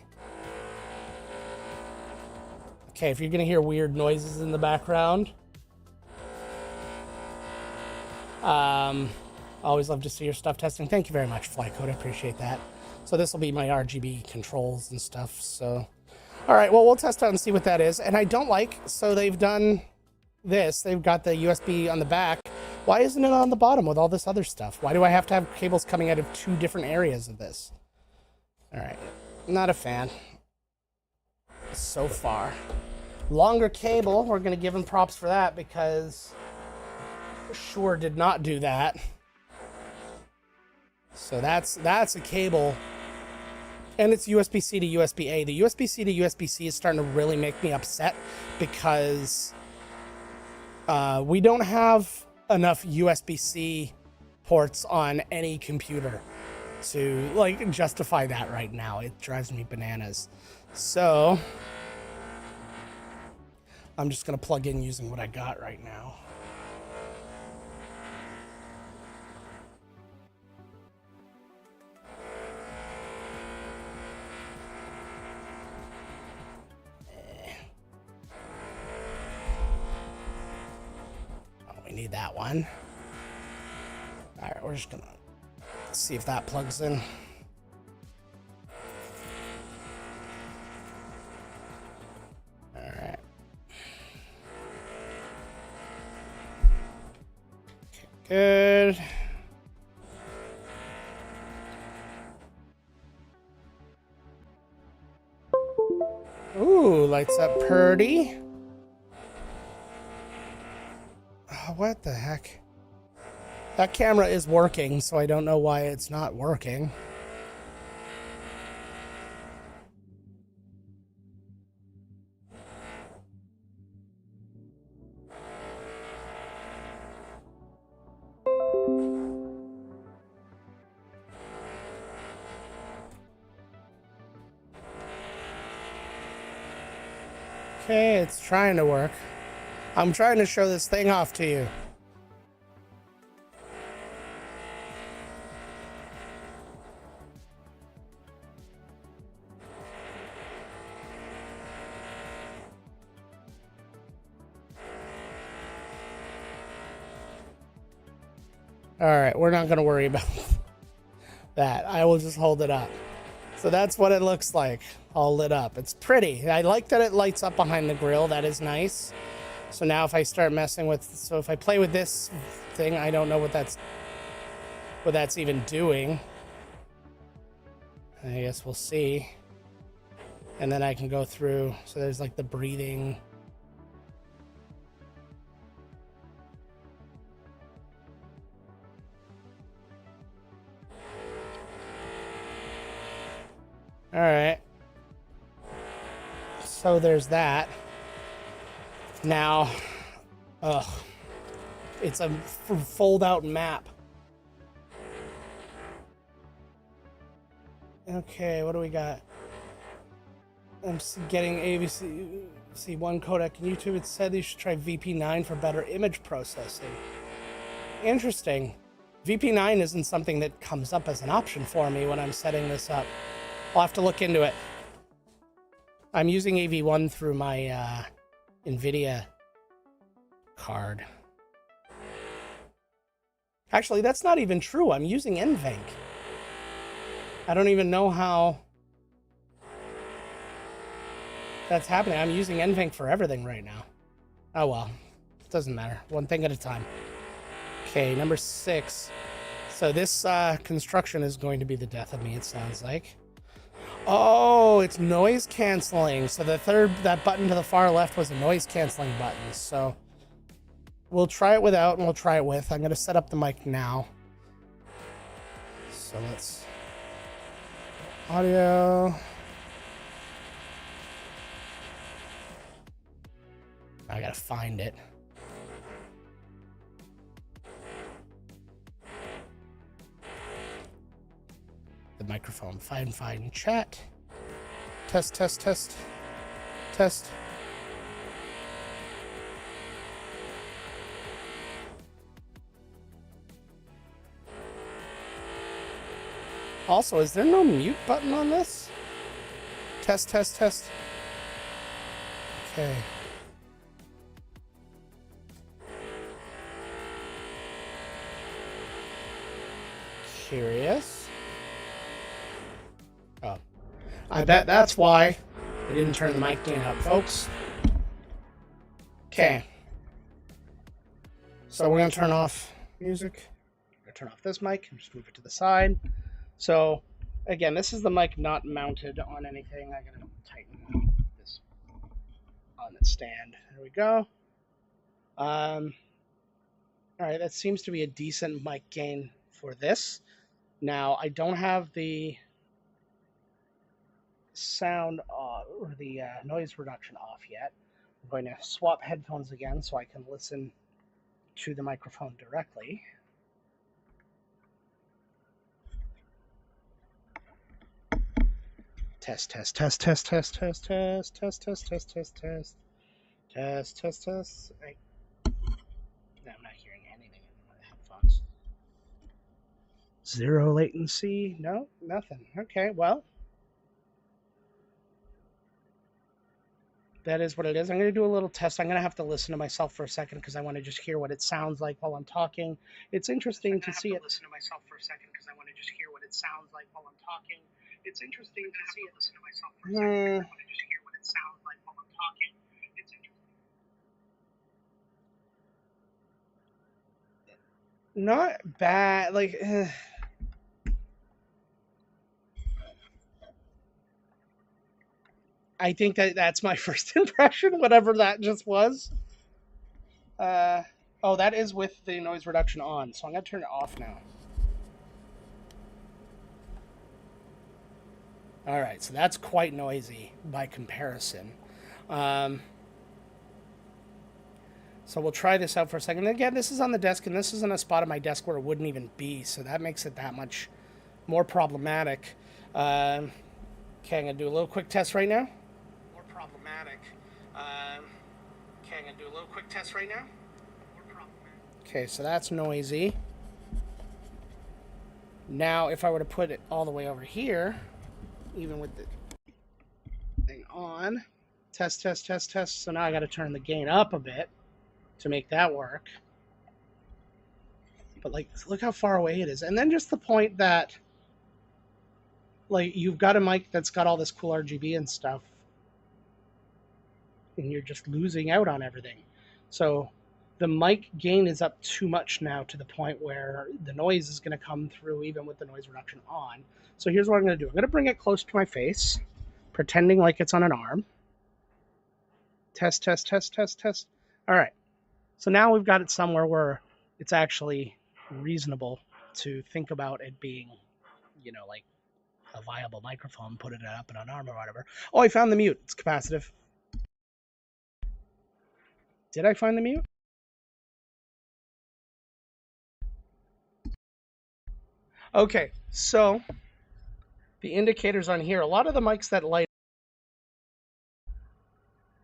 Okay, if you're gonna hear weird noises in the background, always love to see your stuff testing. Thank you very much, Flycode. I appreciate that. So this will be my RGB controls and stuff. So, all right, well, we'll test out and see what that is. And I don't like, so they've done this. They've got the USB on the back. Why isn't it on the bottom with all this other stuff? Why do I have to have cables coming out of 2 different areas of this? All right, not a fan so far. Longer cable, we're gonna give them props for that because Shure did not do that. So that's a cable, and it's USB-C to USB-A. The USB-C to USB-C is starting to really make me upset because we don't have enough USB-C ports on any computer to like justify that right now. It drives me bananas. So I'm just gonna plug in using what I got right now. we need that one. All right, we're just gonna see if that plugs in. All right. Okay, good. Ooh, lights up purdy. Oh, what the heck? That camera is working, so I don't know why it's not working. Okay, it's trying to work. I'm trying to show this thing off to you. All right, we're not going to worry about that. I will just hold it up. So that's what it looks like, all lit up. It's pretty. I like that it lights up behind the grill. That is nice. So now if I start messing with, so if I play with this thing, I don't know what that's even doing. I guess we'll see. And then I can go through. So there's like the breathing. All right. So there's that. Now, it's a fold-out map. Okay, what do we got? I'm getting AVC C1 codec on YouTube. It said you should try VP9 for better image processing. Interesting. VP9 isn't something that comes up as an option for me when I'm setting this up. I'll have to look into it. I'm using AV1 through my NVIDIA card. Actually, that's not even true. I'm using NVENC. I don't even know how that's happening. I'm using NVENC for everything right now. Oh well, it doesn't matter. One thing at a time. Okay, number 6. So this construction is going to be the death of me, it sounds like. Oh, it's noise canceling. So that button to the far left was a noise canceling button. So we'll try it without and we'll try it with. I'm going to set up the mic now. So let's audio. I got to find it. The microphone. Find chat. Test. Also, is there no mute button on this? Test. Okay. Curious. Oh, I bet that's why I didn't turn the mic gain up, folks. Okay. So we're going to turn off music. We're going to turn off this mic and just move it to the side. So, again, this is the mic not mounted on anything. I got to tighten this on the stand. There we go. All right, that seems to be a decent mic gain for this. Now, I don't have the sound or the noise reduction off yet. I'm going to swap headphones again so I can listen to the microphone directly. Test. No, I'm not hearing anything in my headphones. Zero latency. No, nothing. Okay, well. that is what it is. I'm going to do a little test. I'm going to have to listen to myself for a second because I want to just hear what it sounds like while I'm talking. It's interesting to see it. Listen to myself for a second because I want to just hear what it sounds like while I'm talking. It's interesting to see it. Listen to myself for a second. I want to just hear what it sounds like while I'm talking. It's interesting. Not bad. Like. I think that's my first impression, whatever that just was. Oh, that is with the noise reduction on, so I'm going to turn it off now. All right, so that's quite noisy by comparison. So we'll try this out for a second. Again, this is on the desk, and this is in a spot on my desk where it wouldn't even be, so that makes it that much more problematic. Okay, I'm going to do a little quick test right now. More problematic. Okay, I'm going to do a little quick test right now. Okay, so that's noisy. Now, if I were to put it all the way over here, even with the thing on, test, test, test, test. So now I got to turn the gain up a bit to make that work. But like, look how far away it is. And then just the point that, like, you've got a mic that's got all this cool RGB and stuff, and you're just losing out on everything. So the mic gain is up too much now to the point where the noise is going to come through even with the noise reduction on. So here's what I'm going to do. I'm going to bring it close to my face, pretending like it's on an arm. Test, test, test, test, test. All right. So now we've got it somewhere where it's actually reasonable to think about it being, you know, like a viable microphone, put it up in an arm or whatever. Oh, I found the mute. It's capacitive. Did I find the mute? Okay, so the indicators on here, a lot of the mics that light,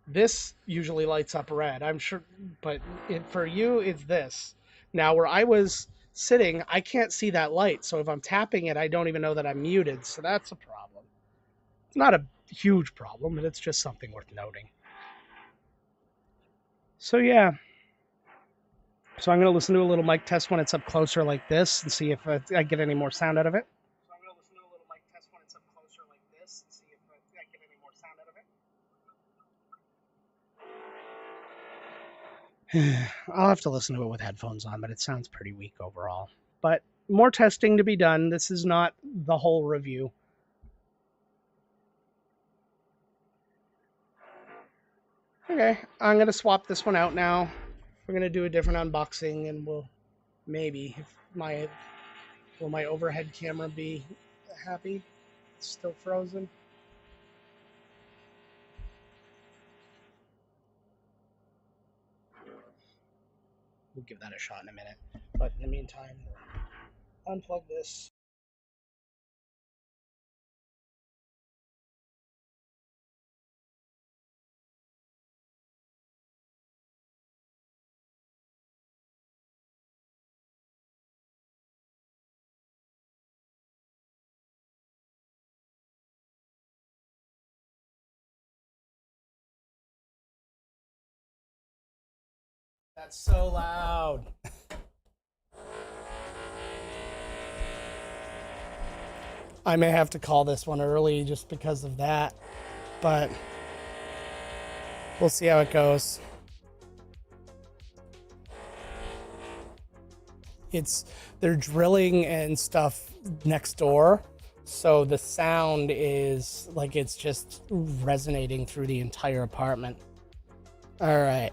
this usually lights up red, I'm sure, but for you, it's this. Now, where I was sitting, I can't see that light, so if I'm tapping it, I don't even know that I'm muted, so that's a problem. It's not a huge problem, but it's just something worth noting. So yeah. So I'm going to listen to a little mic test when it's up closer like this and see if I get any more sound out of it. So I'm going to listen to a little mic test when it's up closer like this and see if I get any more sound out of it. I'll have to listen to it with headphones on, but it sounds pretty weak overall. But more testing to be done. This is not the whole review. Okay, I'm going to swap this one out now. We're going to do a different unboxing, and we'll maybe, if will my overhead camera be happy? It's still frozen. We'll give that a shot in a minute. But in the meantime, we'll unplug this. That's so loud. I may have to call this one early just because of that, but we'll see how it goes. They're drilling and stuff next door, so the sound is like it's just resonating through the entire apartment. All right.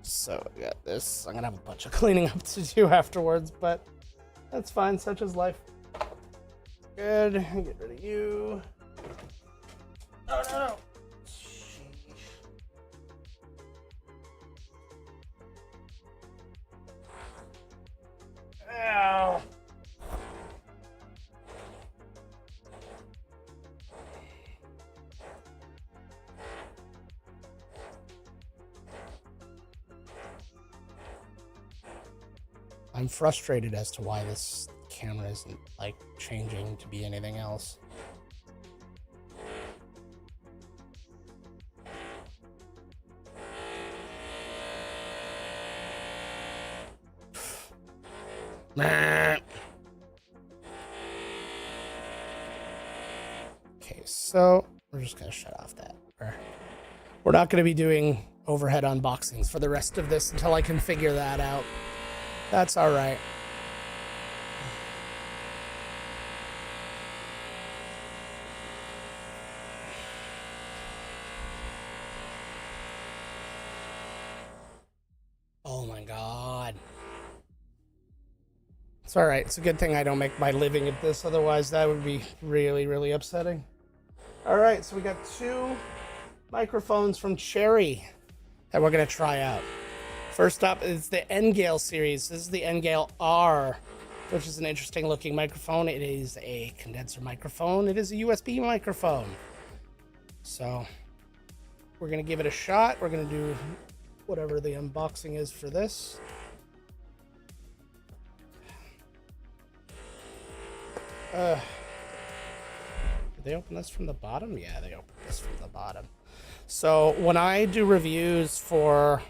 So I got this. I'm gonna have a bunch of cleaning up to do afterwards, but that's fine. Such is life. Good. Get rid of you. Oh no. Ow. I'm frustrated as to why this camera isn't like changing to be anything else. Okay, so we're just gonna shut off that. We're not gonna be doing overhead unboxings for the rest of this until I can figure that out. That's all right. Oh my god. It's all right. It's a good thing I don't make my living at this. Otherwise, that would be really, really upsetting. All right, so we got 2 microphones from Cherry that we're going to try out. First up is the N-Gale series. This is the N-Gale R, which is an interesting looking microphone. It is a condenser microphone. It is a USB microphone. So we're going to give it a shot. We're going to do whatever the unboxing is for this. Did they open this from the bottom? Yeah, they opened this from the bottom. So when I do reviews for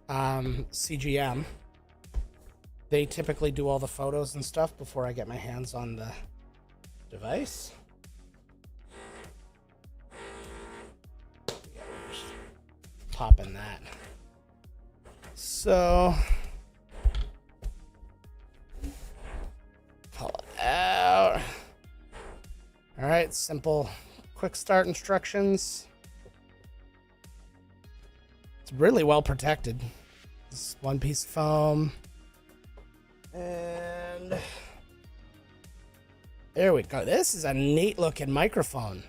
CGM, they typically do all the photos and stuff before I get my hands on the device. Yeah, we're just popping that. So pull it out. All right, simple quick start instructions. It's really well protected. It's one piece of foam. And there we go. This is a neat looking microphone.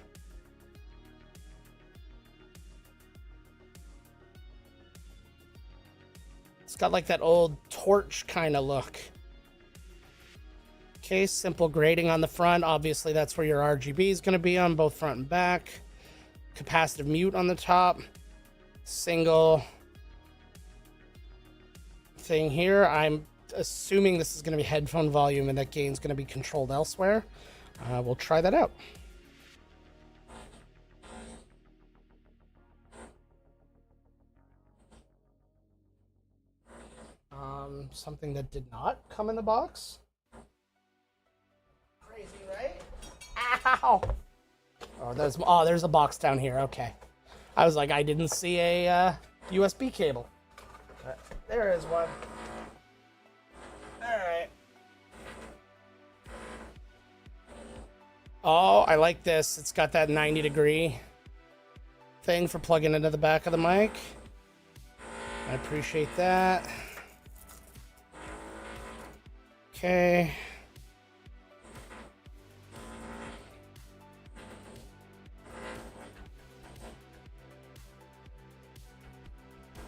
It's got like that old torch kind of look. Okay, simple grading on the front. Obviously, that's where your RGB is going to be on both front and back. Capacitive mute on the top. Single thing here. I'm assuming this is going to be headphone volume and that gain is going to be controlled elsewhere. We'll try that out. Something that did not come in the box. Crazy, right? Ow! There's a box down here. Okay. I was like, I didn't see a USB cable. But there is one. Alright. Oh, I like this. It's got that 90-degree thing for plugging into the back of the mic. I appreciate that. Okay.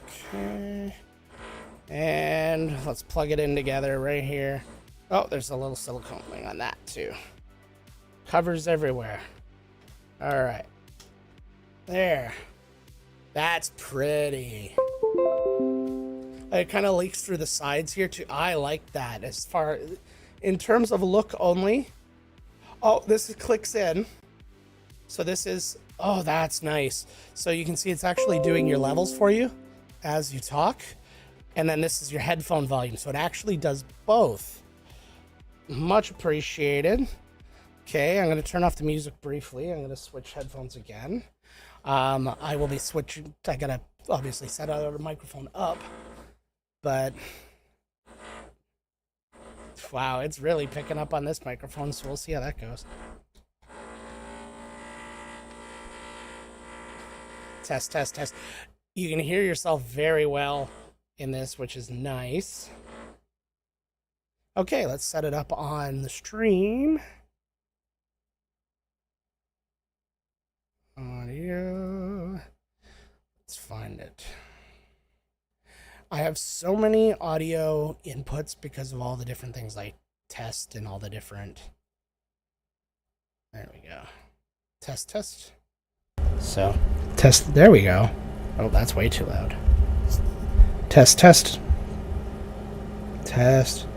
Okay. And let's plug it in together right here. Oh, there's a little silicone thing on that too. Covers everywhere. All right. There. That's pretty. It kind of leaks through the sides here too. I like that. As far in terms of look only. Oh, this clicks in. So this is, oh, that's nice. So you can see it's actually doing your levels for you as you talk. And then this is your headphone volume. So it actually does both. Much appreciated. Okay, I'm going to turn off the music briefly. I'm going to switch headphones again. I will be switching. I got to obviously set our microphone up. But wow, it's really picking up on this microphone, so we'll see how that goes. Test, test, test. You can hear yourself very well in this, which is nice. Okay, let's set it up on the stream. Audio. Let's find it. I have so many audio inputs because of all the different things I test and all the different. There we go. Test, test. So, test. There we go. Oh, that's way too loud. Test, test. Test.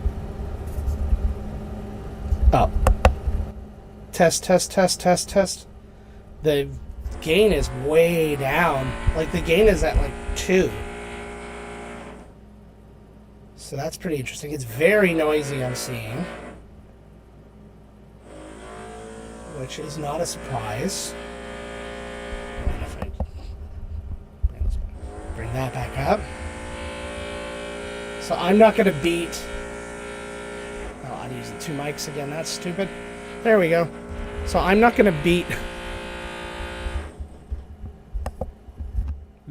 Oh. Test, test, test, test, test. The gain is way down. Like, the gain is at like 2. So that's pretty interesting. It's very noisy, I'm seeing. Which is not a surprise. And if I bring that back up. So I'm not going to beat... Oh, I'm using two mics again. That's stupid. There we go. So I'm not going to beat...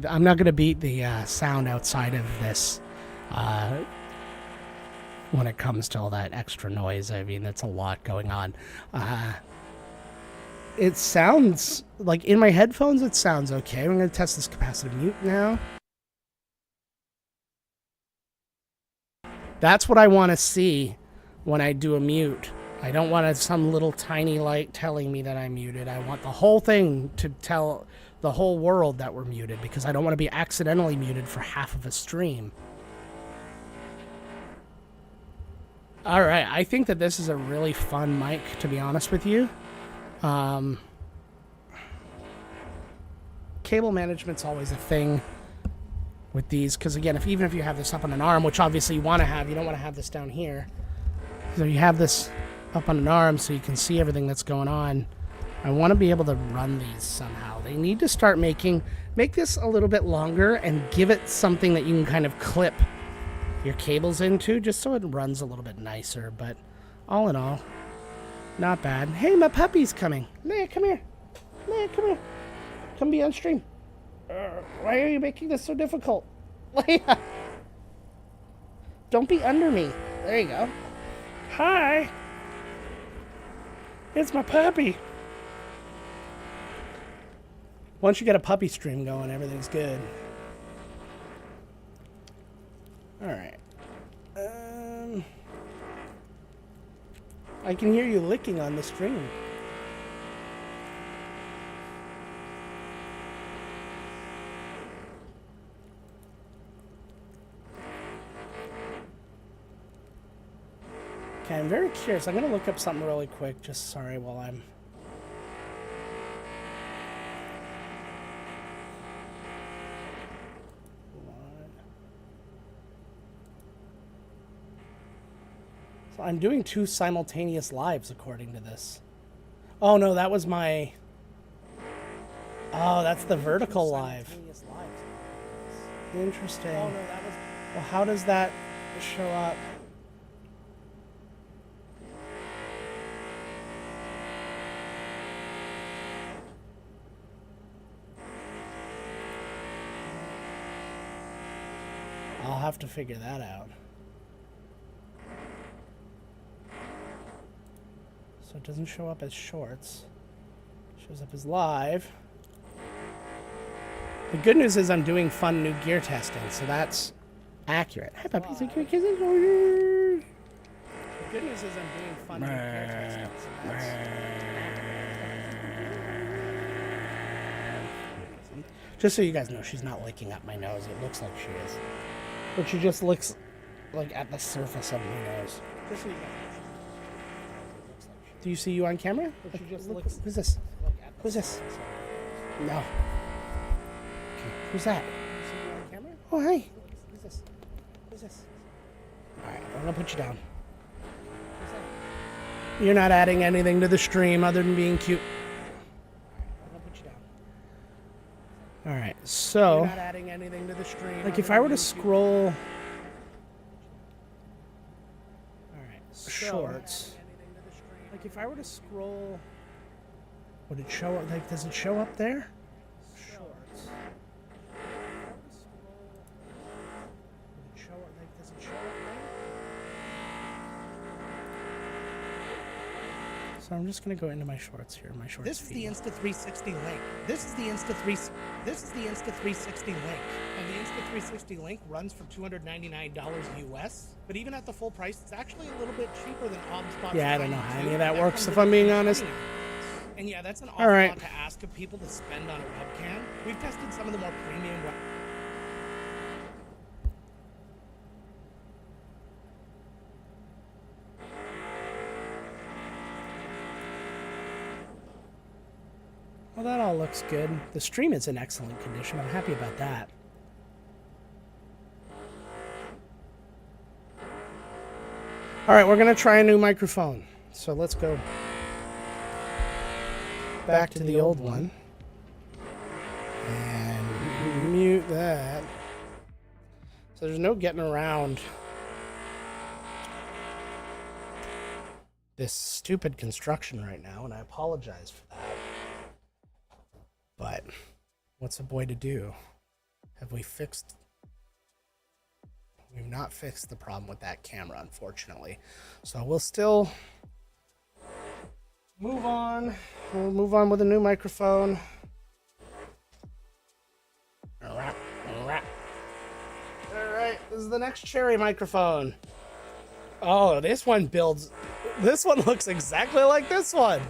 I'm not going to beat the sound outside of this when it comes to all that extra noise. I mean, that's a lot going on. It sounds like in my headphones, it sounds okay. I'm going to test this capacitive mute now. That's what I want to see when I do a mute. I don't want some little tiny light telling me that I'm muted. I want the whole thing to tell the whole world that we're muted, because I don't want to be accidentally muted for half of a stream. All right, I think that this is a really fun mic, to be honest with you. Cable management's always a thing with these, because again, even if you have this up on an arm, which obviously you want to have, you don't want to have this down here. So you have this up on an arm so you can see everything that's going on. I want to be able to run these somehow. They need to start make this a little bit longer and give it something that you can kind of clip your cables into, just so it runs a little bit nicer. But all in all, not bad. Hey, my puppy's coming. Leia, come here. Leia, come here. Come be on stream. Why are you making this so difficult? Leia! Don't be under me. There you go. Hi! It's my puppy. Once you get a puppy stream going, everything's good. Alright. I can hear you licking on the stream. Okay, I'm very curious. I'm going to look up something really quick. Just sorry while I'm... So I'm doing 2 simultaneous lives according to this. Oh no, that was my... Oh, that's the vertical live. Interesting. Oh, no, that was... Well, how does that show up? I'll have to figure that out. So it doesn't show up as shorts. It shows up as live. The good news is I'm doing fun new gear testing, so that's accurate. Hi, puppies. The good news is I'm doing fun new gear testing, so that's... Just so you guys know, she's not licking up my nose. It looks like she is. But she just looks like at the surface of my nose. Just so you guys know. Do you see you on camera? But she just looks... Who's this? Who's this? No. Okay. Who's that? See you on camera? Oh, hey. Who's this? Who's this? Alright, I'm gonna put you down. Who's that? You're not adding anything to the stream other than being cute. Alright, so, not adding anything to the stream, like if I were to scroll, alright, shorts, like if I were to scroll, would it show up, like does it show up there? Shorts. Would it show up, like does it show up there? So I'm just gonna go into my shorts here, my shorts. This is the Insta360 link. This is the Insta360 link. And the Insta360 link runs for $299 US. But even at the full price, it's actually a little bit cheaper than OBSBot's. Yeah, I don't know how any of that works, if I'm being honest. And yeah, that's an awful lot to ask of people to spend on a webcam. We've tested some of the more premium Well, that all looks good. The stream is in excellent condition. I'm happy about that. All right, we're gonna try a new microphone. So let's go back to the old one and mute that. So there's no getting around this stupid construction right now, and I apologize for that. But what's a boy to do? Have we fixed? We've not fixed the problem with that camera, unfortunately. So we'll still move on. We'll move on with a new microphone. All right, this is the next Cherry microphone. Oh, this one looks exactly like this one.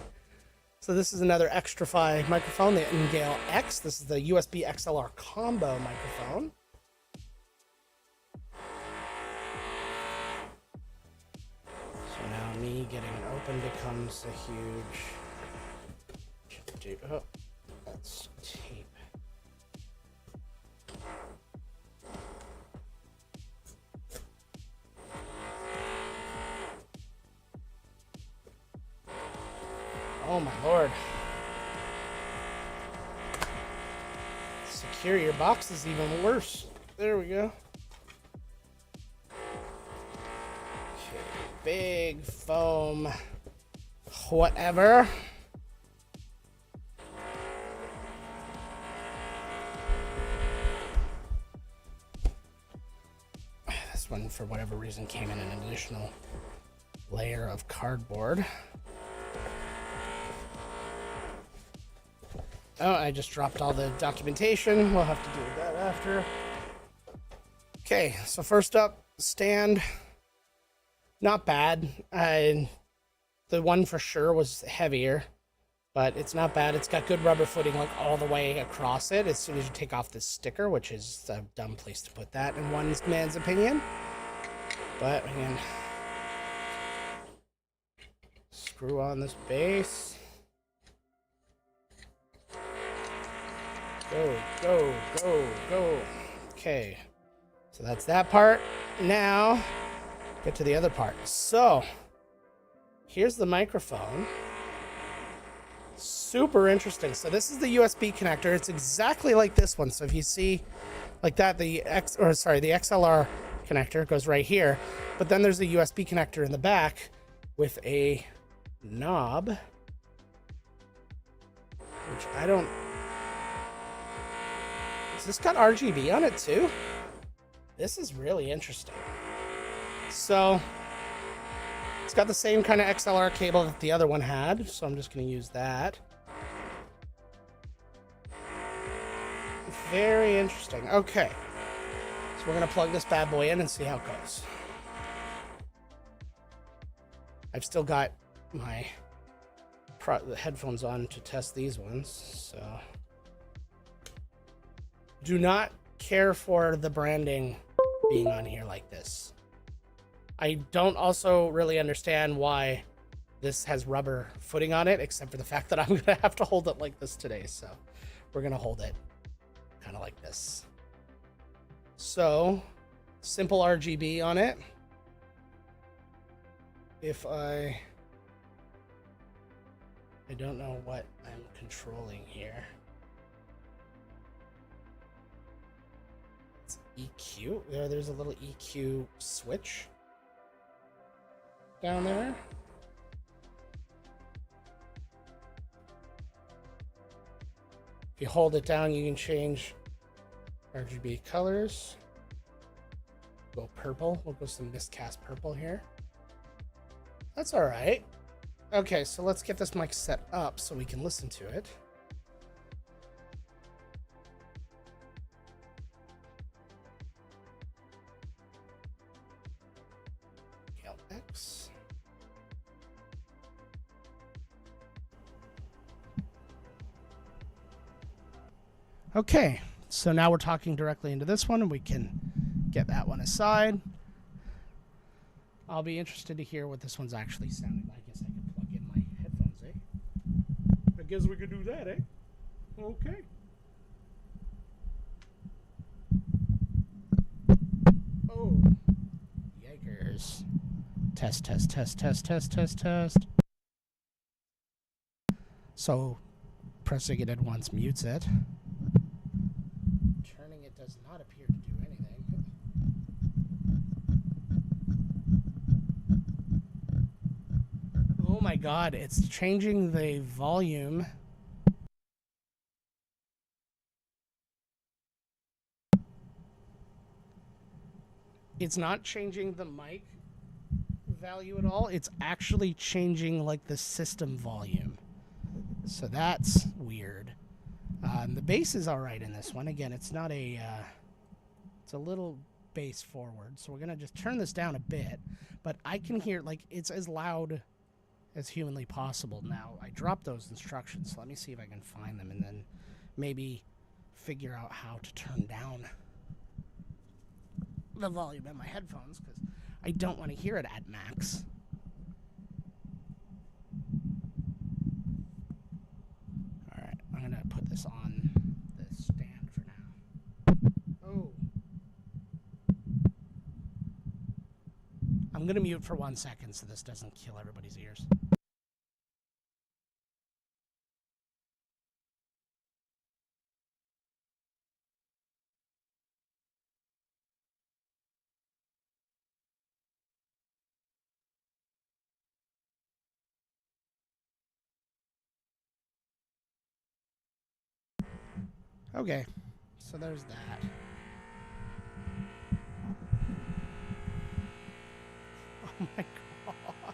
So this is another Extrafy microphone, the Ingale X. This is the USB XLR combo microphone. So now me getting it open becomes a huge... Oh, that's tape. Oh my lord. Secure your box is even worse. There we go. Okay, big foam. Whatever. This one, for whatever reason, came in an additional layer of cardboard. Oh, I just dropped all the documentation. We'll have to do that after. Okay, so first up, stand. Not bad. The one for sure was heavier, but it's not bad. It's got good rubber footing like all the way across it as soon as you take off this sticker, which is a dumb place to put that in one man's opinion. But again, screw on this base. Go, go, go, go. Okay, so that's that part. Now, get to the other part. So, here's the microphone. Super interesting. So this is the USB connector. It's exactly like this one. So if you see like that, the XLR connector goes right here. But then there's a USB connector in the back with a knob, which I don't... Has this got RGB on it too? This is really interesting. So it's got the same kind of XLR cable that the other one had, so I'm just going to use that. Very interesting. Okay, so we're going to plug this bad boy in and see how it goes. I've still got my headphones on to test these ones, so... Do not care for the branding being on here like this. I don't also really understand why this has rubber footing on it, except for the fact that I'm going to have to hold it like this today. So we're going to hold it kind of like this. So simple RGB on it. If I don't know what I'm controlling here. EQ. There's a little EQ switch down there. If you hold it down, you can change RGB colors. Go purple. We'll go some Miscast purple here. That's all right. Okay, so let's get this mic set up so we can listen to it. X. Okay, so now we're talking directly into this one, and we can get that one aside. I'll be interested to hear what this one's actually sounding like. I guess I can plug in my headphones, eh? I guess we could do that, eh? Okay. Oh, yikers. Test, test, test, test, test, test, test. So, pressing it at once mutes it. Turning it does not appear to do anything. Oh my god, it's changing the volume. It's not changing the mic value at all. It's actually changing like the system volume. So that's weird. The bass is all right in this one. Again, it's not a, it's a little bass forward. So we're going to just turn this down a bit, but I can hear, like, it's as loud as humanly possible. Now, I dropped those instructions, so let me see if I can find them and then maybe figure out how to turn down the volume in my headphones, because I don't want to hear it at max. Alright, I'm going to put this on the stand for now. Oh. I'm going to mute for 1 second so this doesn't kill everybody's ears. Okay, so there's that. Oh my god.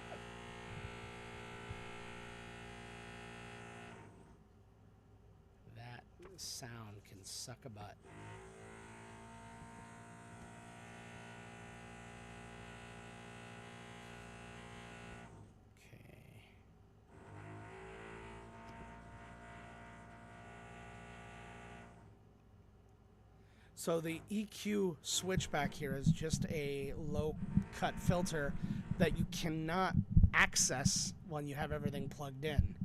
That sound can suck a butt. Okay. So the EQ switchback here is just a low cut filter that you cannot access when you have everything plugged in.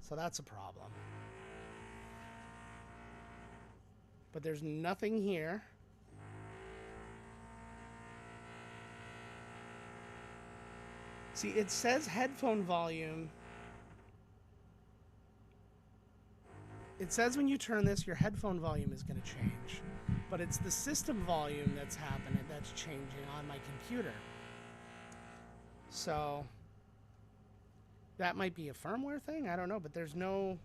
So that's a problem. But there's nothing here. See, it says headphone volume. It says when you turn this, your headphone volume is going to change. But it's the system volume that's happening, that's changing on my computer. So, that might be a firmware thing? I don't know, but there's no,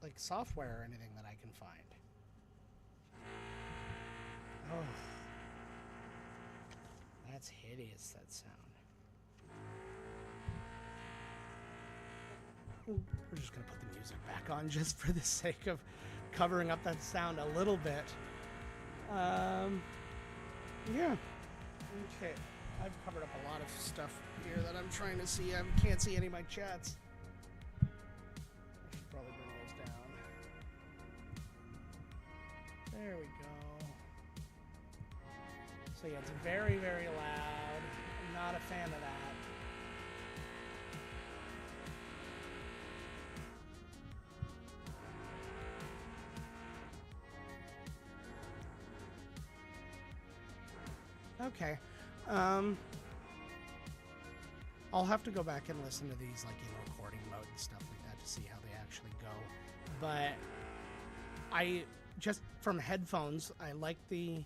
like, software or anything that I can find. Oh. That's hideous, that sound. We're just going to put the music back on just for the sake of covering up that sound a little bit. Yeah. Okay. I've covered up a lot of stuff here that I'm trying to see. I can't see any of my chats. I should probably bring those down. There we go. So yeah, it's very, very loud. I'm not a fan of that. Okay. I'll have to go back and listen to these like in recording mode and stuff like that to see how they actually go. But I just from headphones, I like the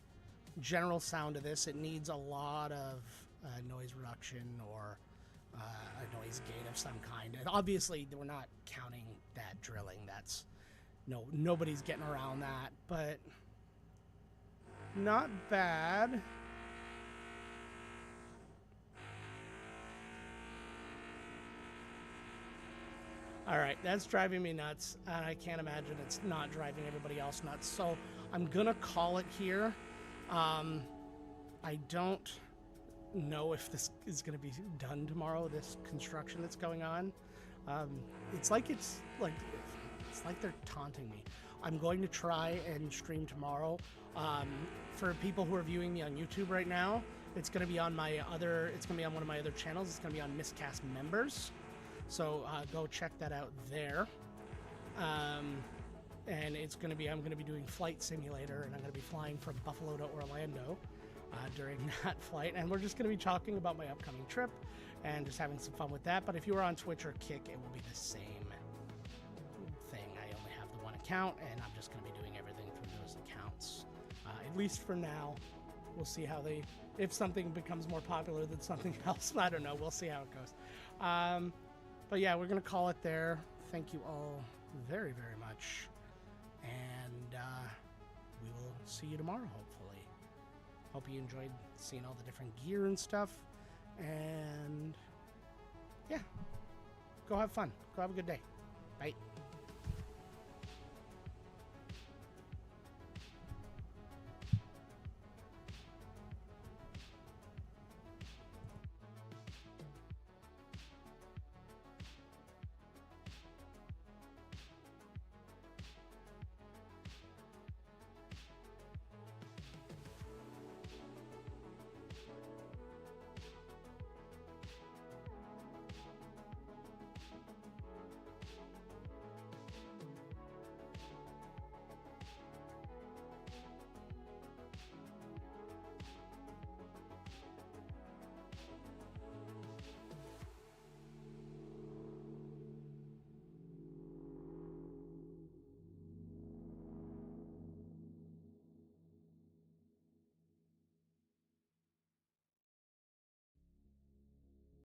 general sound of this. It needs a lot of noise reduction or a noise gate of some kind. And obviously, we're not counting that drilling. That's nobody's getting around that, but not bad. All right, that's driving me nuts, and I can't imagine it's not driving everybody else nuts. So I'm gonna call it here. I don't know if this is gonna be done tomorrow. This construction that's going on. It's like they're taunting me. I'm going to try and stream tomorrow. For people who are viewing me on YouTube right now, it's gonna be on my other. It's gonna be on one of my other channels. It's gonna be on Miscast members. So go check that out there. And it's going to be, I'm going to be doing Flight Simulator, and I'm going to be flying from Buffalo to Orlando. during that flight, and we're just going to be talking about my upcoming trip and just having some fun with that. But if you are on Twitch or Kick, it will be the same thing. I only have the one account, and I'm just going to be doing everything through those accounts, at least for now. We'll see how if something becomes more popular than something else. I don't know. We'll see how it goes. But yeah, we're going to call it there. Thank you all very, very much. And we will see you tomorrow, hopefully. Hope you enjoyed seeing all the different gear and stuff. And yeah, go have fun. Go have a good day.